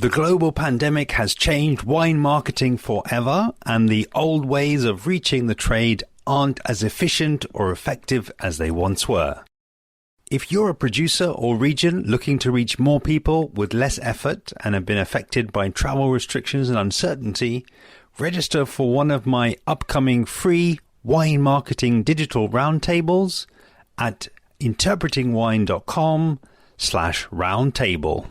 The global pandemic has changed wine marketing forever, and the old ways of reaching the trade aren't as efficient or effective as they once were. If you're a producer or region looking to reach more people with less effort and have been affected by travel restrictions and uncertainty, register for one of my upcoming free wine marketing digital roundtables at interpretingwine.com/roundtable.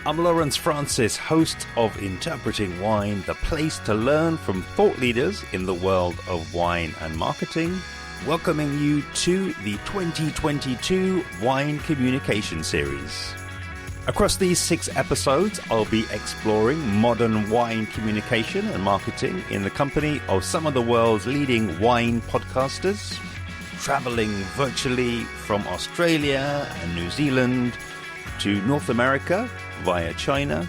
I'm Lawrence Francis, host of Interpreting Wine, the place to learn from thought leaders in the world of wine and marketing, welcoming you to the 2022 Wine Communication Series. Across these 6 episodes, I'll be exploring modern wine communication and marketing in the company of some of the world's leading wine podcasters, traveling virtually from Australia and New Zealand to North America via China.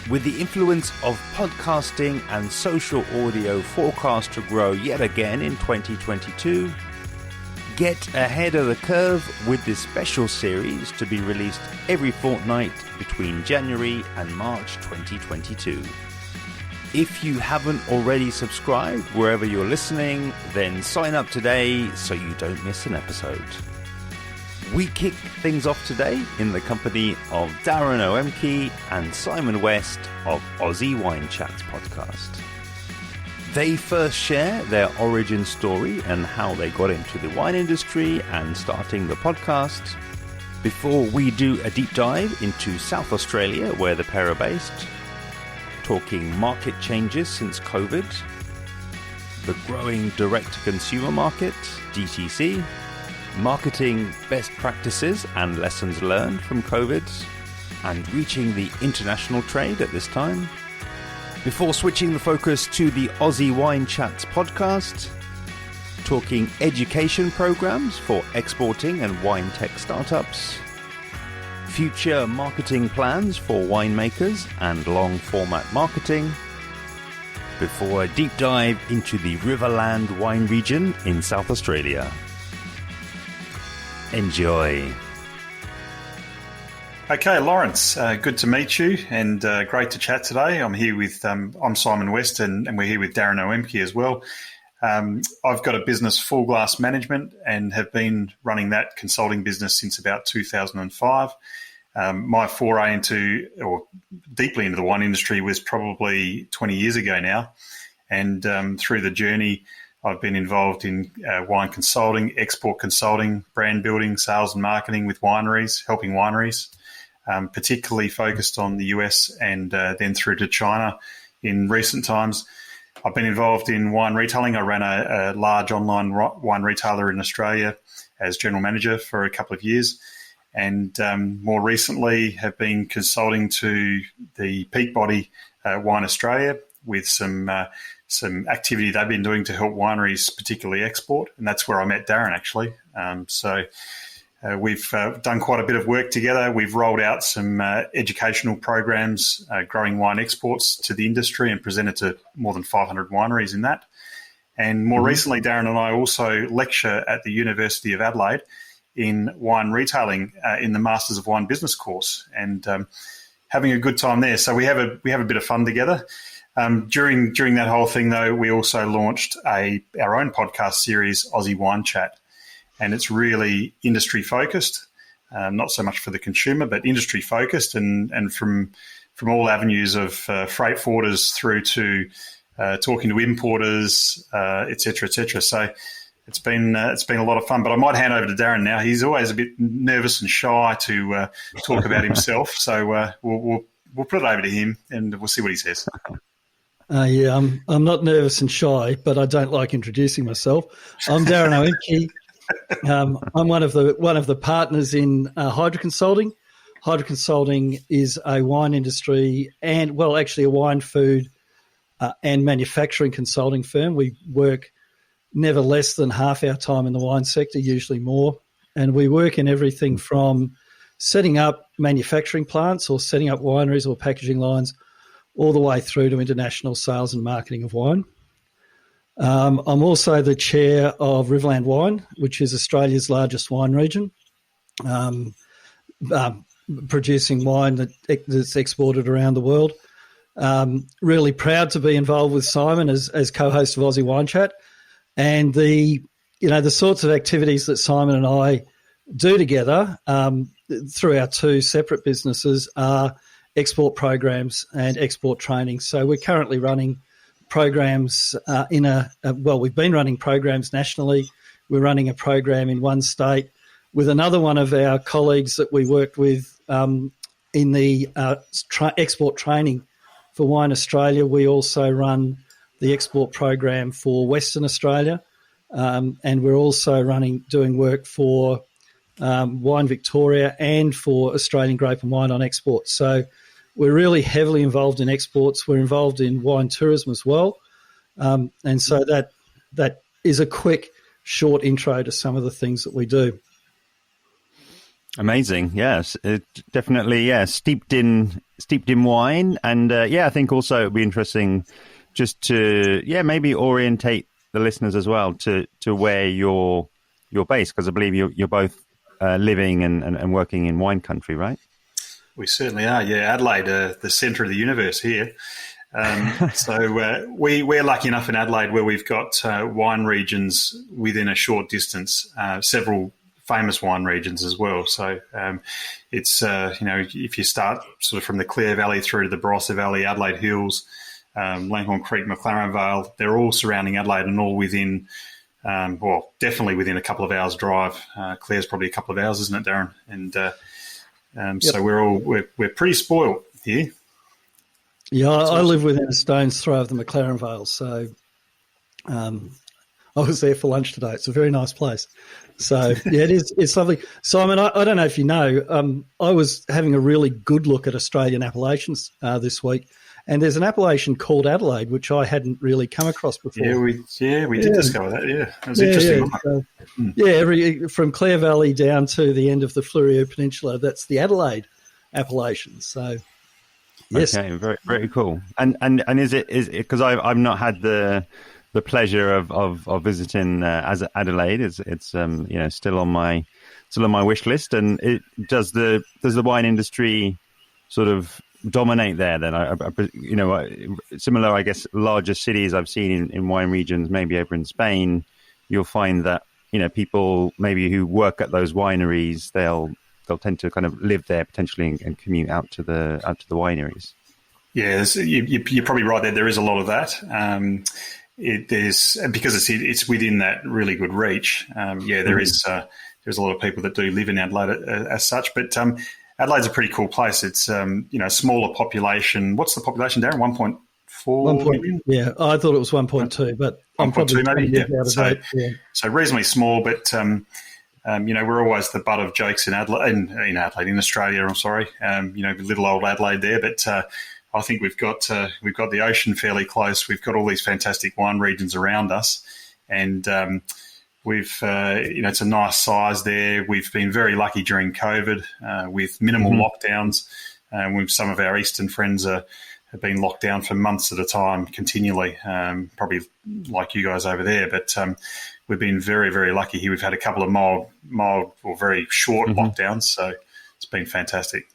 With the influence of podcasting and social audio forecast to grow yet again in 2022, get ahead of the curve with this special series to be released every fortnight between January and March 2022. If you haven't already subscribed wherever you're listening, then sign up today so you don't miss an episode. We kick things off today in the company of Darren Oemcke and Simon West of Aussie Wine Chats podcast. They first share their origin story and how they got into the wine industry and starting the podcast, before we do a deep dive into South Australia, where the pair are based, talking market changes since COVID, the growing direct-to-consumer market, DTC, marketing best practices and lessons learned from COVID, and reaching the international trade at this time, before switching the focus to the Aussie Wine Chats podcast, talking education programs for exporting and wine tech startups, future marketing plans for winemakers and long format marketing, before a deep dive into the Riverland wine region in South Australia. Enjoy. Okay, Lawrence, good to meet you and great to chat today. I'm here with I'm Simon West and we're here with Darren Oemcke as well. I've got a business, Full Glass Management, and have been running that consulting business since about 2005. My foray into, or deeply into the wine industry was probably 20 years ago now. And through the journey, I've been involved in wine consulting, export consulting, brand building, sales and marketing with wineries, helping wineries, particularly focused on the US and then through to China in recent times. I've been involved in wine retailing. I ran a large online wine retailer in Australia as general manager for a couple of years, and more recently have been consulting to the Peak Body Wine Australia with some activity they've been doing to help wineries particularly export, and that's where I met Darren actually. We've done quite a bit of work together. We've rolled out some educational programs, growing wine exports to the industry, and presented to more than 500 wineries in that. And more recently, Darren and I also lecture at the University of Adelaide in wine retailing in the Masters of Wine Business course, and having a good time there. So we have a bit of fun together. During that whole thing, though, we also launched our own podcast series, Aussie Wine Chat, and it's really industry focused, not so much for the consumer, but industry focused, and from all avenues of freight forwarders through to talking to importers, et cetera, et cetera. So it's been a lot of fun. But I might hand over to Darren now. He's always a bit nervous and shy to talk about himself, so we'll put it over to him and we'll see what he says. Yeah, I'm not nervous and shy, but I don't like introducing myself. I'm Darren Oemcke. I'm one of the partners in Hydra Consulting. Hydra Consulting is a wine industry and, well, actually a wine, food and manufacturing consulting firm. We work never less than half our time in the wine sector, usually more, and we work in everything from setting up manufacturing plants or setting up wineries or packaging lines all the way through to international sales and marketing of wine. I'm also the chair of Riverland Wine, which is Australia's largest wine region, producing wine that's exported around the world. Really proud to be involved with Simon as co-host of Aussie Wine Chat, and the sorts of activities that Simon and I do together through our two separate businesses are export programs and export training. So we're currently running programs we've been running programs nationally. We're running a program in one state with another one of our colleagues that we worked with in the export training for Wine Australia. We also run the export program for Western Australia, and we're also doing work for Wine Victoria and for Australian Grape and Wine on export. So we're really heavily involved in exports. We're involved in wine tourism as well. And so that is a quick, short intro to some of the things that we do. Amazing. Yes, it definitely. Yeah, steeped in wine, and I think also it'd be interesting just to maybe orientate the listeners as well to where you're based, because I believe you're both living and working in wine country, right? We certainly are. Yeah, Adelaide, the centre of the universe here. So we're lucky enough in Adelaide where we've got wine regions within a short distance, several famous wine regions as well. So it's, if you start sort of from the Clare Valley through to the Barossa Valley, Adelaide Hills, Langhorne Creek, McLaren Vale, they're all surrounding Adelaide and all within, definitely within a couple of hours drive. Clare's probably a couple of hours, isn't it, Darren? And Yep. So we're pretty spoiled here. Yeah, I live within a stone's throw of the McLaren Vale, so I was there for lunch today. It's a very nice place. So yeah, it's lovely. Simon, I don't know if you know, I was having a really good look at Australian appellations this week, and there's an appellation called Adelaide, which I hadn't really come across before. Yeah, we did discover that. Yeah, it was interesting. Yeah. So, from Clare Valley down to the end of the Fleurieu Peninsula, that's the Adelaide appellation. So, yes, okay, very very cool. And is it because I've not had the pleasure of visiting as Adelaide. It's still on my wish list. And does the wine industry sort of dominate there then? Similar, I guess, larger cities I've seen in wine regions, maybe over in Spain, you'll find that people maybe who work at those wineries, they'll tend to kind of live there potentially and commute out to the wineries. Yeah, you're probably right there. There is a lot of that. There's because it's within that really good reach. There's a lot of people that do live in Adelaide as such, but Adelaide's a pretty cool place. It's smaller population. What's the population, Darren? 1.4 million? Yeah, I thought it was 1.2, but I'm probably 1.2 maybe. Yeah. So reasonably small, but we're always the butt of jokes in Adelaide, in Australia. I'm sorry, little old Adelaide there, but. I think we've got the ocean fairly close. We've got all these fantastic wine regions around us, and it's a nice size there. We've been very lucky during COVID with minimal lockdowns. With some of our eastern friends have been locked down for months at a time, continually, probably like you guys over there. But we've been very, very lucky here. We've had a couple of mild or very short lockdowns, so it's been fantastic.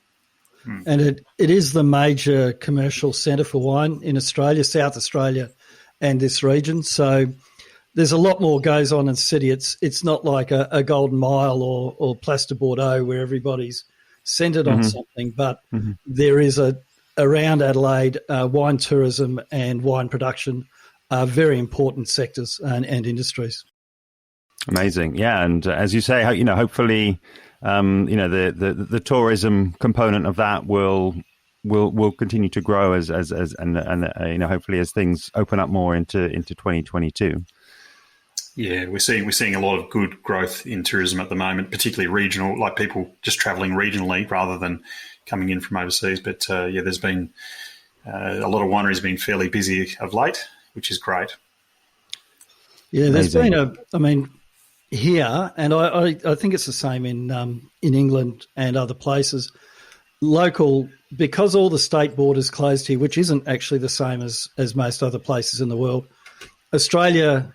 And it is the major commercial centre for wine in Australia, South Australia and this region. So there's a lot more goes on in the city. It's not like a Golden Mile or Place de Bordeaux where everybody's centred on something, but there is around Adelaide, wine tourism and wine production are very important sectors and industries. Amazing. Yeah. And as you say, hopefully... the tourism component of that will continue to grow as hopefully as things open up more into 2022. Yeah, we're seeing a lot of good growth in tourism at the moment, particularly regional, like people just travelling regionally rather than coming in from overseas. But there's been a lot of wineries being fairly busy of late, which is great. Yeah, there's been here, and I think it's the same in England and other places, local, because all the state borders closed here, which isn't actually the same as most other places in the world, Australia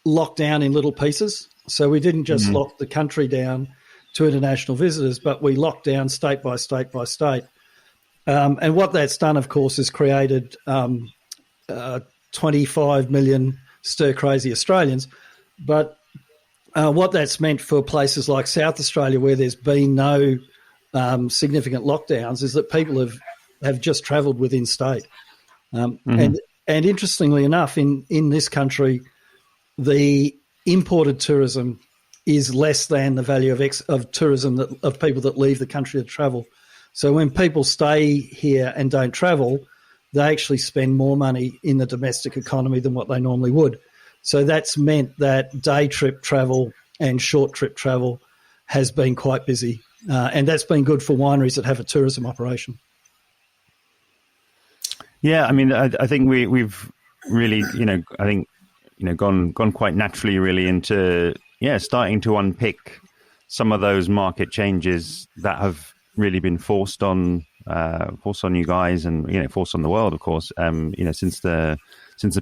locked down in little pieces. So we didn't just lock the country down to international visitors, but we locked down state by state by state. And what that's done, of course, is created 25 million stir-crazy Australians. But what that's meant for places like South Australia, where there's been no significant lockdowns, is that people have just travelled within state. And interestingly enough, in this country, the imported tourism is less than the value of tourism of people that leave the country to travel. So when people stay here and don't travel, they actually spend more money in the domestic economy than what they normally would. So that's meant that day trip travel and short trip travel has been quite busy. And that's been good for wineries that have a tourism operation. Yeah, I mean, I think we've really, gone quite naturally really into, starting to unpick some of those market changes that have really been forced on you guys and, forced on the world, of course, since the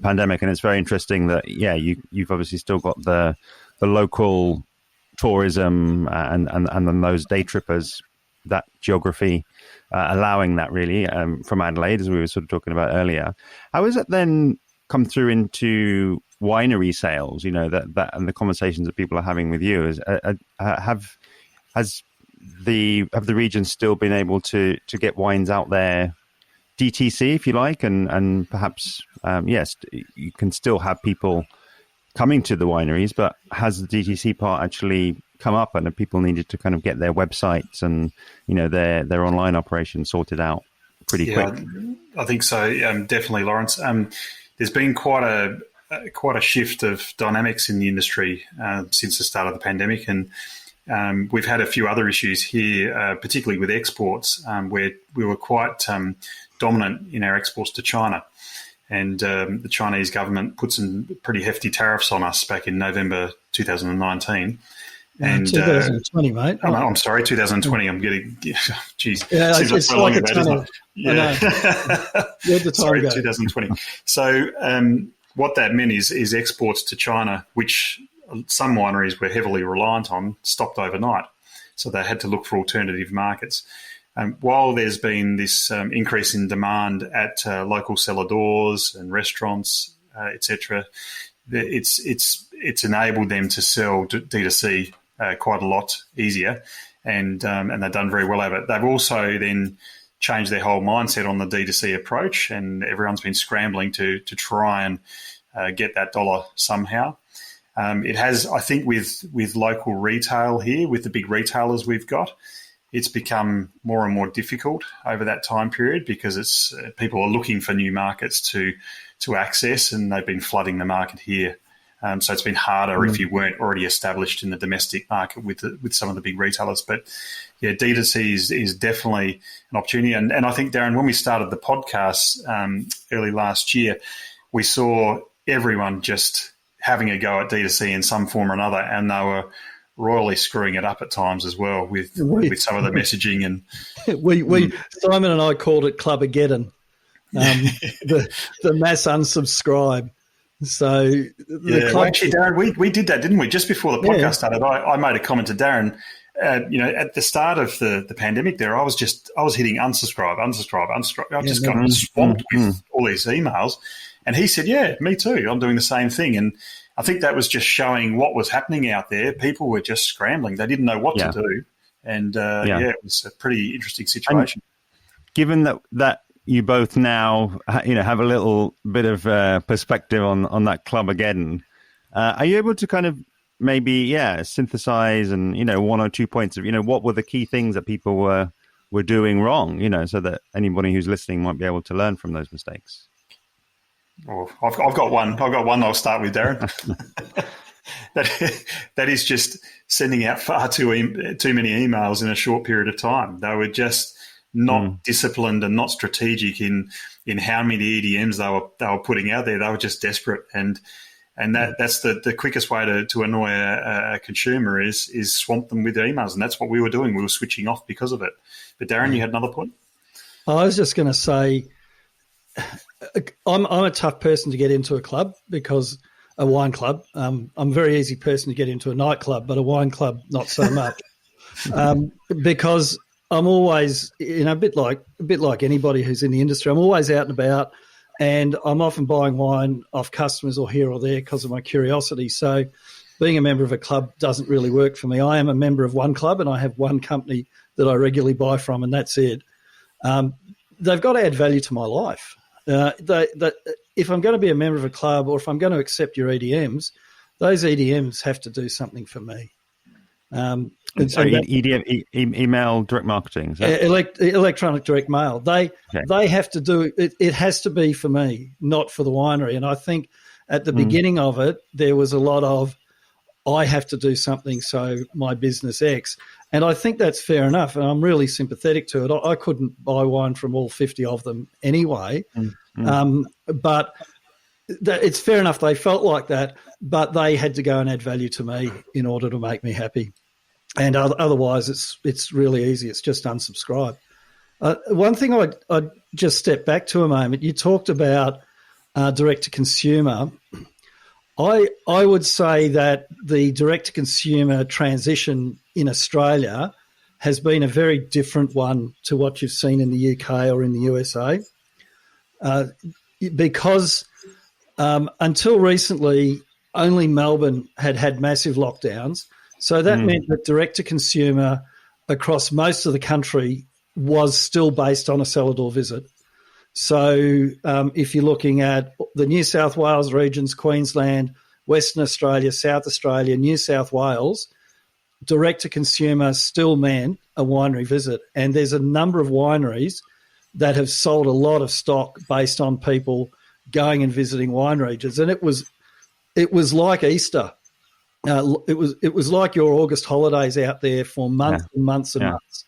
pandemic. And it's very interesting that, you've obviously still got the local tourism and then those day trippers, that geography allowing that really from Adelaide, as we were sort of talking about earlier. How has it then come through into winery sales? That and the conversations that people are having with you have the region still been able to get wines out there DTC, if you like, and perhaps yes, you can still have people coming to the wineries, but has the DTC part actually come up, and have people needed to kind of get their websites and their online operation sorted out pretty quick? I think so. Definitely, Lawrence. There's been quite a shift of dynamics in the industry since the start of the pandemic, and we've had a few other issues here, particularly with exports, where we were quite dominant in our exports to China. And the Chinese government put some pretty hefty tariffs on us back in November 2019. And 2020, mate. Oh, no, I'm sorry, 2020. I'm getting, geez. Yeah, it's like a tunnel. Yeah. Where'd the time sorry, go? 2020. So what that meant is exports to China, which some wineries were heavily reliant on, stopped overnight. So they had to look for alternative markets. While there's been this increase in demand at local cellar doors and restaurants, etc., it's enabled them to sell D2C quite a lot easier, and they've done very well at it. They've also then changed their whole mindset on the D2C approach, and everyone's been scrambling to try and get that dollar somehow. It has, I think, with local retail here, with the big retailers we've got, it's become more and more difficult over that time period because it's people are looking for new markets to access, and they've been flooding the market here. So it's been harder if you weren't already established in the domestic market with some of the big retailers. But yeah, D2C is definitely an opportunity. And I think, Darren, when we started the podcast early last year, we saw everyone just having a go at D2C in some form or another, and they were royally screwing it up at times as well with some of the messaging. And Simon and I called it Clubageddon, the mass unsubscribe. So actually, Darren, we did that, didn't we? Just before the podcast started, I made a comment to Darren. At the start of the pandemic, there I was hitting unsubscribe. I just got swamped with all these emails, and he said, "Yeah, me too. I'm doing the same thing." And I think that was just showing what was happening out there. People were just scrambling; they didn't know what to do, and it was a pretty interesting situation. And given that you both now, have a little bit of perspective on that Clubageddon, are you able to kind of maybe, synthesize and, one or 2 points of, what were the key things that people were doing wrong, so that anybody who's listening might be able to learn from those mistakes? Oh, I've got one. I'll start with, Darren. that is just sending out far too many emails in a short period of time. They were just not disciplined and not strategic in how many EDMs they were putting out there. They were just desperate, and that's the quickest way to annoy a consumer is swamp them with emails, and that's what we were doing. We were switching off because of it. But Darren, you had another point? I was just going to say, I'm a tough person to get into a club because a wine club. I'm a very easy person to get into a nightclub, but a wine club, not so much. Because I'm always, a bit like anybody who's in the industry, I'm always out and about, and I'm often buying wine off customers or here or there because of my curiosity. So being a member of a club doesn't really work for me. I am a member of one club and I have one company that I regularly buy from, and that's it. They've got to add value to my life. If I'm going to be a member of a club or if I'm going to accept your EDMs, those EDMs have to do something for me. Email direct marketing, electronic direct mail. They have to do it. It has to be for me, not for the winery. And I think at the beginning of it, there was a lot of I have to do something so my business X, and I think that's fair enough. And I'm really sympathetic to it. I couldn't buy wine from all 50 of them anyway, but it's fair enough. They felt like that, but they had to go and add value to me in order to make me happy. And otherwise, it's really easy. It's just unsubscribe. One thing I'd just step back to a moment. You talked about direct-to-consumer. I would say that the direct-to-consumer transition in Australia has been a very different one to what you've seen in the UK or in the USA. Because until recently, only Melbourne had massive lockdowns. So that meant that direct-to-consumer across most of the country was still based on a cellar-door visit. So if you're looking at the New South Wales regions, Queensland, Western Australia, South Australia, New South Wales, direct-to-consumer still meant a winery visit. And there's a number of wineries that have sold a lot of stock based on people going and visiting wine regions. And it was like Easter. It was like your August holidays out there for months and months and months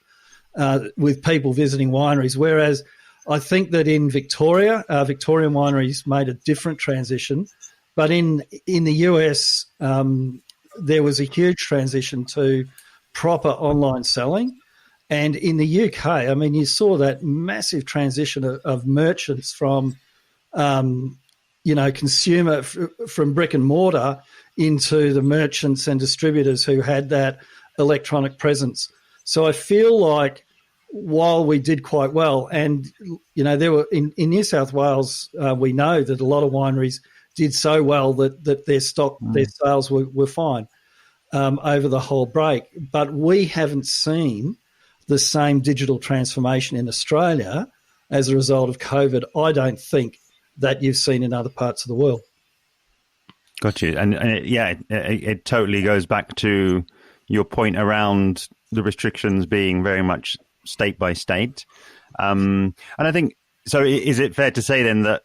with people visiting wineries. Whereas I think that in Victoria, Victorian wineries made a different transition. But in the US, there was a huge transition to proper online selling. And in the UK, I mean, you saw that massive transition of merchants from, consumer from brick and mortar into the merchants and distributors who had that electronic presence. So I feel like while we did quite well, and, there were in New South Wales, we know that a lot of wineries did so well that their stock, their sales were fine over the whole break. But we haven't seen the same digital transformation in Australia as a result of COVID, I don't think, that you've seen in other parts of the world. Got you. And it totally goes back to your point around the restrictions being very much state by state. And I think, so is it fair to say then that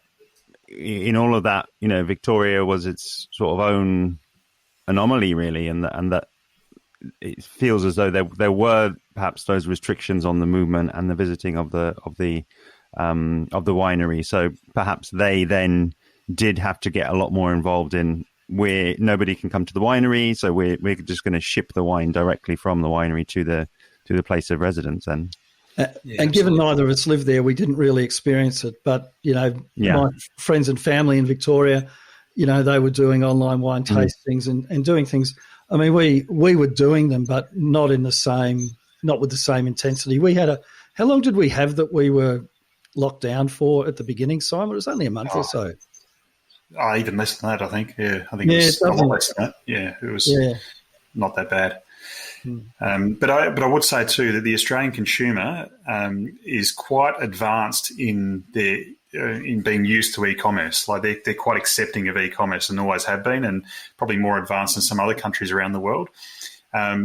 in all of that, Victoria was its sort of own anomaly really, and that it feels as though there were perhaps those restrictions on the movement and the visiting of the winery. So perhaps they then did have to get a lot more involved in where nobody can come to the winery, so we're just going to ship the wine directly from the winery to the place of residence. Then, and given neither of us lived there, we didn't really experience it. But my friends and family in Victoria, they were doing online wine tastings and doing things. I mean, we were doing them, but not with the same intensity. We had how long did we have that we were locked down for at the beginning, Simon? It was only a month or so. Oh, even less than that, I think. Yeah, I think it was a lot less than that. Yeah, it was not that bad. But I would say too that the Australian consumer is quite advanced in being used to e-commerce. Like they're quite accepting of e-commerce and always have been, and probably more advanced than some other countries around the world.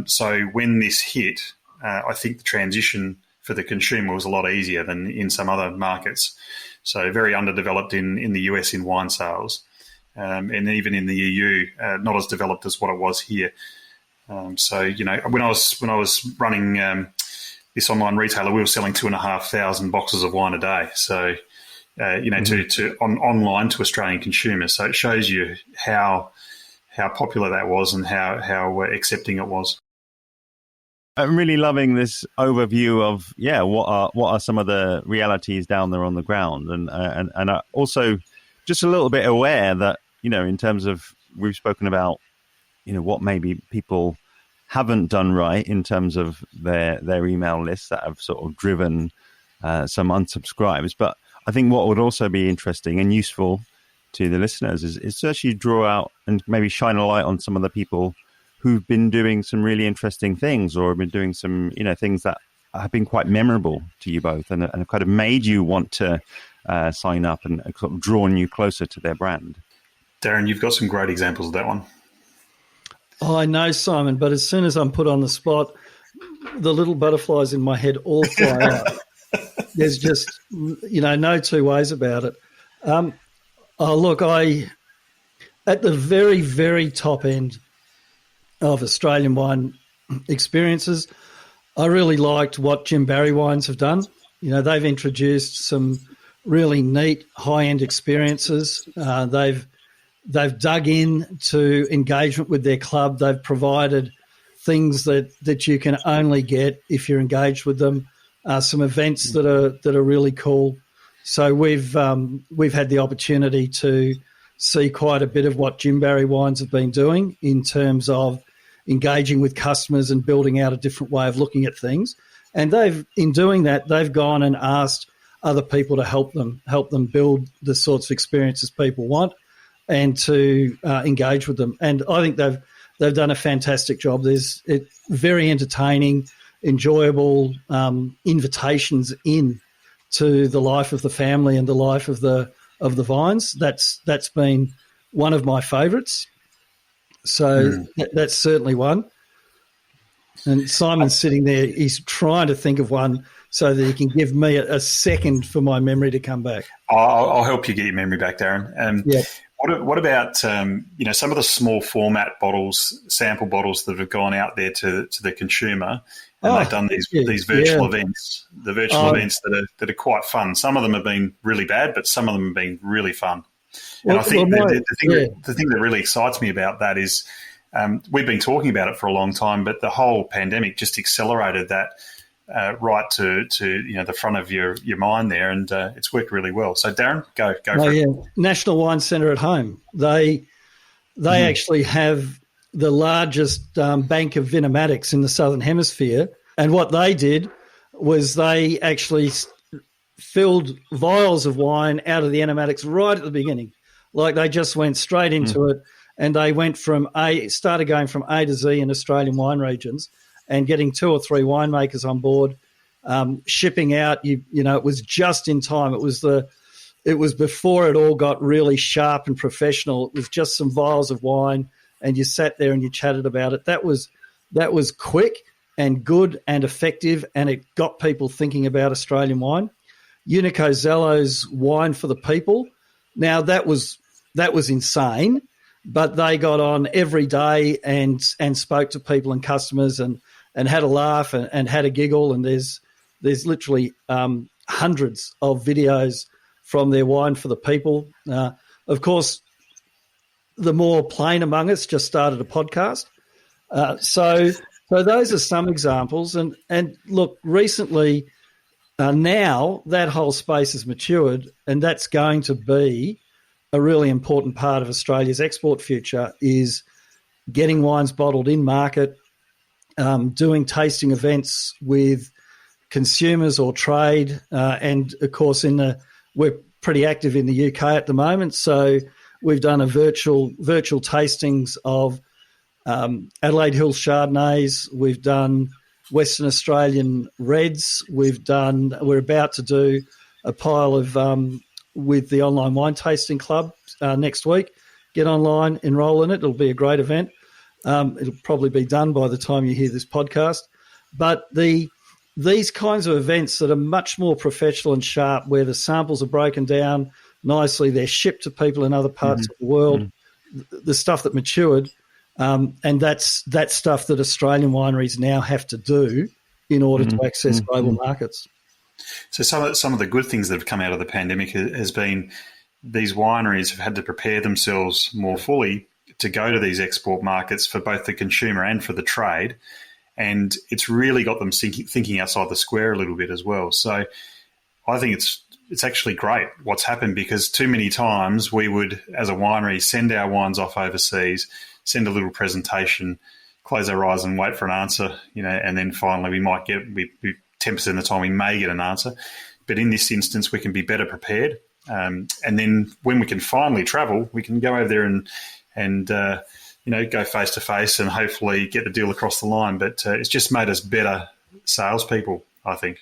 So when this hit, I think the transition for the consumer was a lot easier than in some other markets. So very underdeveloped in the US in wine sales, and even in the EU, not as developed as what it was here. So when I was running this online retailer, we were selling 2,500 boxes of wine a day. So to online to Australian consumers. So it shows you how popular that was and how accepting it was. I'm really loving this overview of what are some of the realities down there on the ground, and also just a little bit aware that in terms of we've spoken about, what maybe people haven't done right in terms of their email lists that have sort of driven some unsubscribes. But I think what would also be interesting and useful to the listeners is to actually draw out and maybe shine a light on some of the people who've been doing some really interesting things, or have been doing some, things that have been quite memorable to you both and have kind of made you want to sign up and sort of drawn you closer to their brand. Darren, you've got some great examples of that one. Oh, I know, Simon, but as soon as I'm put on the spot, the little butterflies in my head all fly out. There's just, no two ways about it. Look, at the very, very top end of Australian wine experiences, I really liked what Jim Barry Wines have done. They've introduced some really neat high-end experiences. They've dug in to engagement with their club. They've provided things that you can only get if you're engaged with them. Some events that are really cool. So we've had the opportunity to see quite a bit of what Jim Barry Wines have been doing in terms of engaging with customers and building out a different way of looking at things. And in doing that, they've gone and asked other people to help them build the sorts of experiences people want and to engage with them. And I think they've done a fantastic job. It's very entertaining, enjoyable invitations in to the life of the family and the life of the vines. That's been one of my favourites. So that's certainly one. And Simon's sitting there, he's trying to think of one so that he can give me a second for my memory to come back. I'll help you get your memory back, Darren. Yeah. What about some of the small format bottles, sample bottles that have gone out there to the consumer, and they've done these virtual events, events that are quite fun. Some of them have been really bad, but some of them have been really fun. And I think the thing that really excites me about that is we've been talking about it for a long time, but the whole pandemic just accelerated that right to the front of your mind there, and it's worked really well. So Darren, go for it. National Wine Centre at home. They actually have the largest bank of vinomatics in the Southern Hemisphere, and what they did was they actually filled vials of wine out of the enomatics right at the beginning. Like they just went straight into it, and they went started going from A to Z in Australian wine regions and getting 2 or 3 winemakers on board, shipping out. It was just in time. It was before it all got really sharp and professional. It was just some vials of wine, and you sat there and you chatted about it. That was quick and good and effective, and it got people thinking about Australian wine. Unico Zello's Wine for the People. Now that was insane, but they got on every day and spoke to people and customers and had a laugh and had a giggle. And there's literally hundreds of videos from their Wine for the People. Of course, the more plain among us just started a podcast. So those are some examples. And look, recently. Now that whole space has matured, and that's going to be a really important part of Australia's export future, is getting wines bottled in market, doing tasting events with consumers or trade, and of course we're pretty active in the UK at the moment, so we've done a virtual tastings of Adelaide Hills Chardonnays. We've done Western Australian Reds. We're about to do a pile of with the Online Wine Tasting Club next week. Get online, enroll in it. It'll be a great event. It'll probably be done by the time you hear this podcast. But these kinds of events that are much more professional and sharp, where the samples are broken down nicely, they're shipped to people in other parts of the world, the stuff that matured, and that's stuff that Australian wineries now have to do in order to access global markets. So some of the good things that have come out of the pandemic has been these wineries have had to prepare themselves more fully to go to these export markets for both the consumer and for the trade, and it's really got them thinking outside the square a little bit as well. So I think it's it's actually great what's happened, because too many times we would, as a winery, send our wines off overseas, send a little presentation, close our eyes and wait for an answer, and then finally we might get, 10% of the time we may get an answer. But in this instance, we can be better prepared. And then when we can finally travel, we can go over there and go face to face and hopefully get the deal across the line. But it's just made us better salespeople, I think.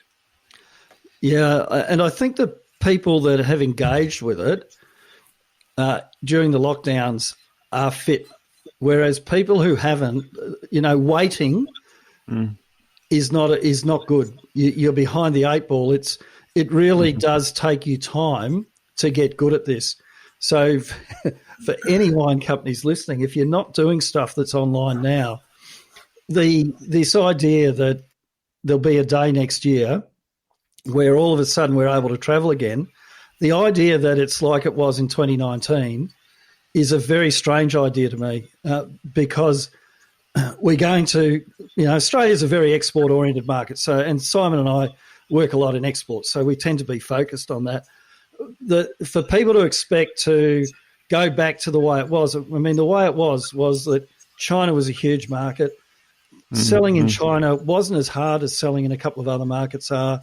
Yeah, and I think the people that have engaged with it during the lockdowns are fit, whereas people who haven't, waiting is not good. You're behind the eight ball. It really does take you time to get good at this. So for any wine companies listening, if you're not doing stuff that's online now, this idea that there'll be a day next year where all of a sudden we're able to travel again, the idea that it's like it was in 2019 is a very strange idea to me, because we're going to, Australia's a very export-oriented market. So, and Simon and I work a lot in exports, so we tend to be focused on that. For people to expect to go back to the way it was, the way it was that China was a huge market. Selling in China wasn't as hard as selling in a couple of other markets are.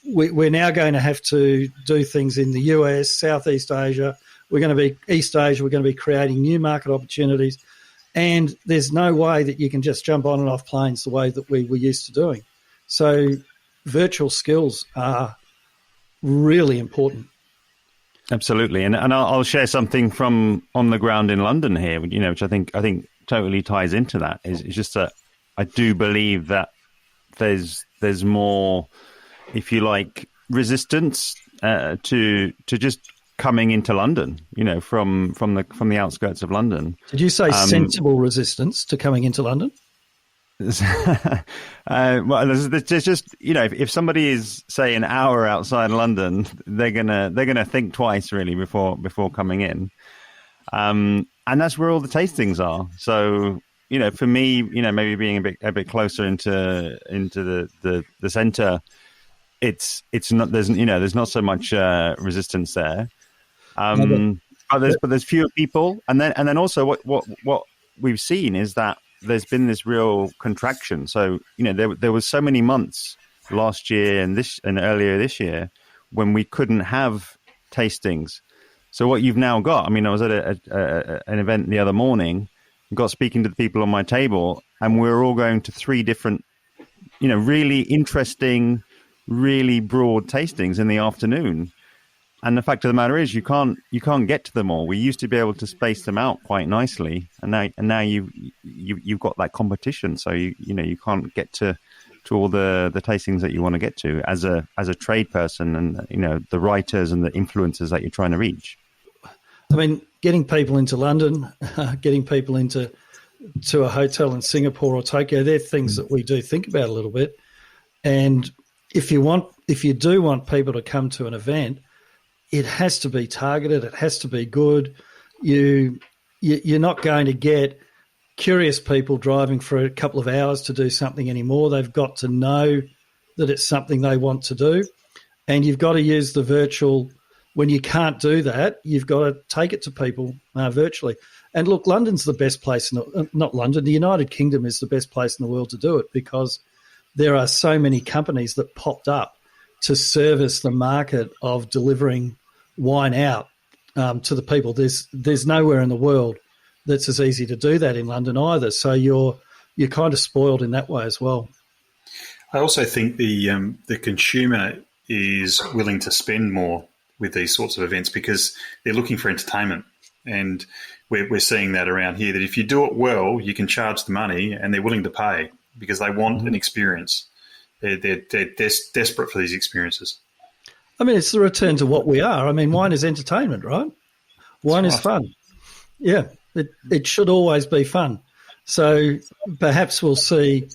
We're now going to have to do things in the US, Southeast Asia. East Asia. We're going to be creating new market opportunities. And there's no way that you can just jump on and off planes the way that we were used to doing. So virtual skills are really important. Absolutely. And I'll share something from on the ground in London here, which I think totally ties into that. It's just that I do believe that there's more, if you like, resistance to just coming into London, from the outskirts of London. Did you say sensible resistance to coming into London? Well, there's just, if somebody is, say, an hour outside London, they're gonna think twice really before coming in, and that's where all the tastings are. So for me, maybe being a bit closer into the centre, it's not, there's not so much resistance there. But there's fewer people, and then also what we've seen is that there's been this real contraction. So there was so many months last year and earlier this year when we couldn't have tastings. So what you've now got, I was at an event the other morning, got speaking to the people on my table, and we're all going to 3 different, really interesting, really broad tastings in the afternoon. And the fact of the matter is, you can't get to them all. We used to be able to space them out quite nicely, and now you've got that competition. So you can't get to all the tastings that you want to get to as a trade person, and the writers and the influencers that you're trying to reach. Getting people into London, getting people to a hotel in Singapore or Tokyo, they're things that we do think about a little bit. And if you do want people to come to an event, it has to be targeted. It has to be good. You're not going to get curious people driving for a couple of hours to do something anymore. They've got to know that it's something they want to do. And you've got to use the virtual. When you can't do that, you've got to take it to people virtually. And look, London's the best place. Not London, the United Kingdom is the best place in the world to do it, because there are so many companies that popped up to service the market of delivering wine out to the people. There's nowhere in the world that's as easy to do that in London either. So you're kind of spoiled in that way as well. I also think the consumer is willing to spend more with these sorts of events because they're looking for entertainment, and we're seeing that around here. That if you do it well, you can charge the money, and they're willing to pay because they want an experience. They're desperate for these experiences. It's the return to what we are. Wine is entertainment, right? Wine is fun. Yeah, it should always be fun. So perhaps we'll see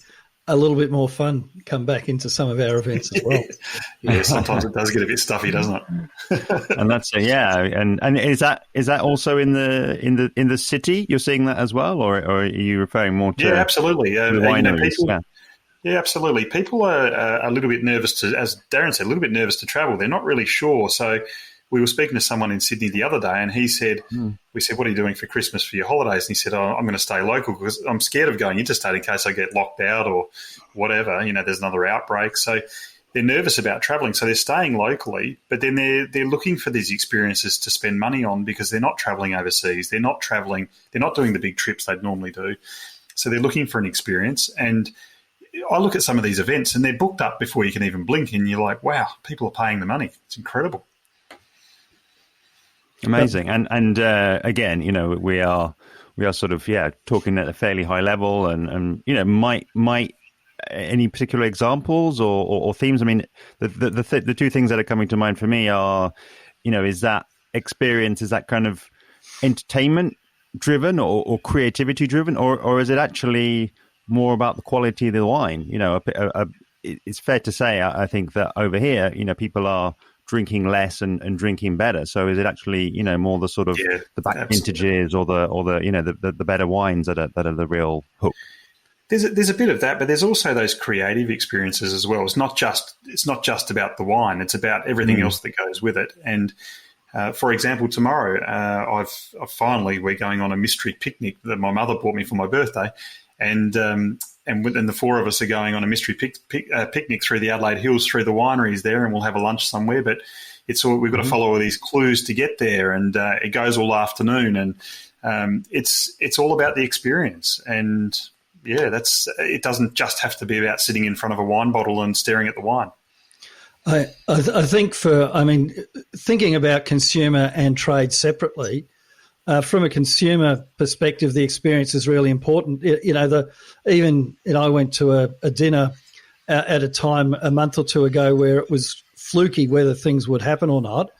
a little bit more fun come back into some of our events as well. Yeah, sometimes it does get a bit stuffy, doesn't it? And that's and is that also in the city? You're seeing that as well, or are you referring more to? Yeah, absolutely. The wineries? Yeah, absolutely. People are a little bit nervous to, as Darren said, a little bit nervous to travel. They're not really sure. So we were speaking to someone in Sydney the other day, and he said, we said, what are you doing for Christmas for your holidays? And he said, I'm going to stay local because I'm scared of going interstate in case I get locked out or whatever. There's another outbreak. So they're nervous about travelling. So they're staying locally, but then they're looking for these experiences to spend money on because they're not travelling overseas. They're not travelling. They're not doing the big trips they'd normally do. So they're looking for an experience. And I look at some of these events and they're booked up before you can even blink, and you're like, wow, people are paying the money. It's incredible. Amazing. And again, we are sort of, talking at a fairly high level and might any particular examples or themes? I mean, the two things that are coming to mind for me are, is that experience, is that kind of entertainment driven or creativity driven, or is it actually more about the quality of the wine? It's fair to say, I think that over here, people are drinking less and drinking better. So is it actually, more the sort of the back vintages or the better wines that are the real hook? There's a bit of that, but there's also those creative experiences as well. It's not just about the wine. It's about everything else that goes with it. And for example, tomorrow, we're going on a mystery picnic that my mother bought me for my birthday, and the four of us are going on a mystery picnic through the Adelaide Hills, through the wineries there, and we'll have a lunch somewhere. But we've got to follow all these clues to get there, and it goes all afternoon, and it's all about the experience. And it doesn't just have to be about sitting in front of a wine bottle and staring at the wine. I think thinking about consumer and trade separately. From a consumer perspective, the experience is really important. I went to a dinner at a time a month or two ago where it was fluky whether things would happen or not,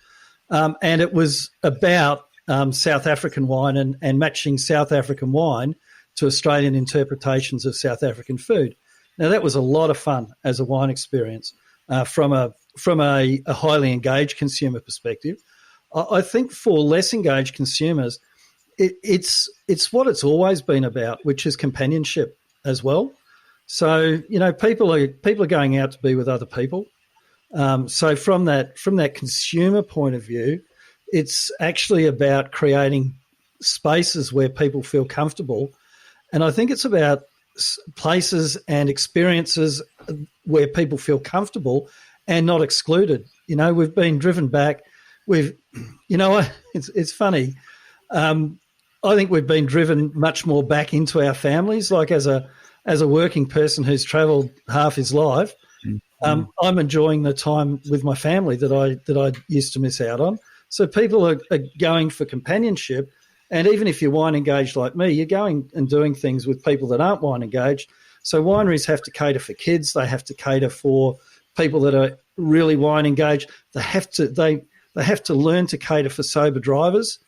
and it was about South African wine and matching South African wine to Australian interpretations of South African food. Now that was a lot of fun as a wine experience from a highly engaged consumer perspective. I think for less engaged consumers, it's what it's always been about, which is companionship as well. So people are going out to be with other people. So from that consumer point of view, it's actually about creating spaces where people feel comfortable, and I think it's about places and experiences where people feel comfortable and not excluded. We've been driven back. It's funny. I think we've been driven much more back into our families. Like as a working person who's travelled half his life, I'm enjoying the time with my family that I used to miss out on. So people are going for companionship, and even if you're wine engaged like me, you're going and doing things with people that aren't wine engaged. So wineries have to cater for kids. They have to cater for people that are really wine engaged. They have to learn to cater for sober drivers.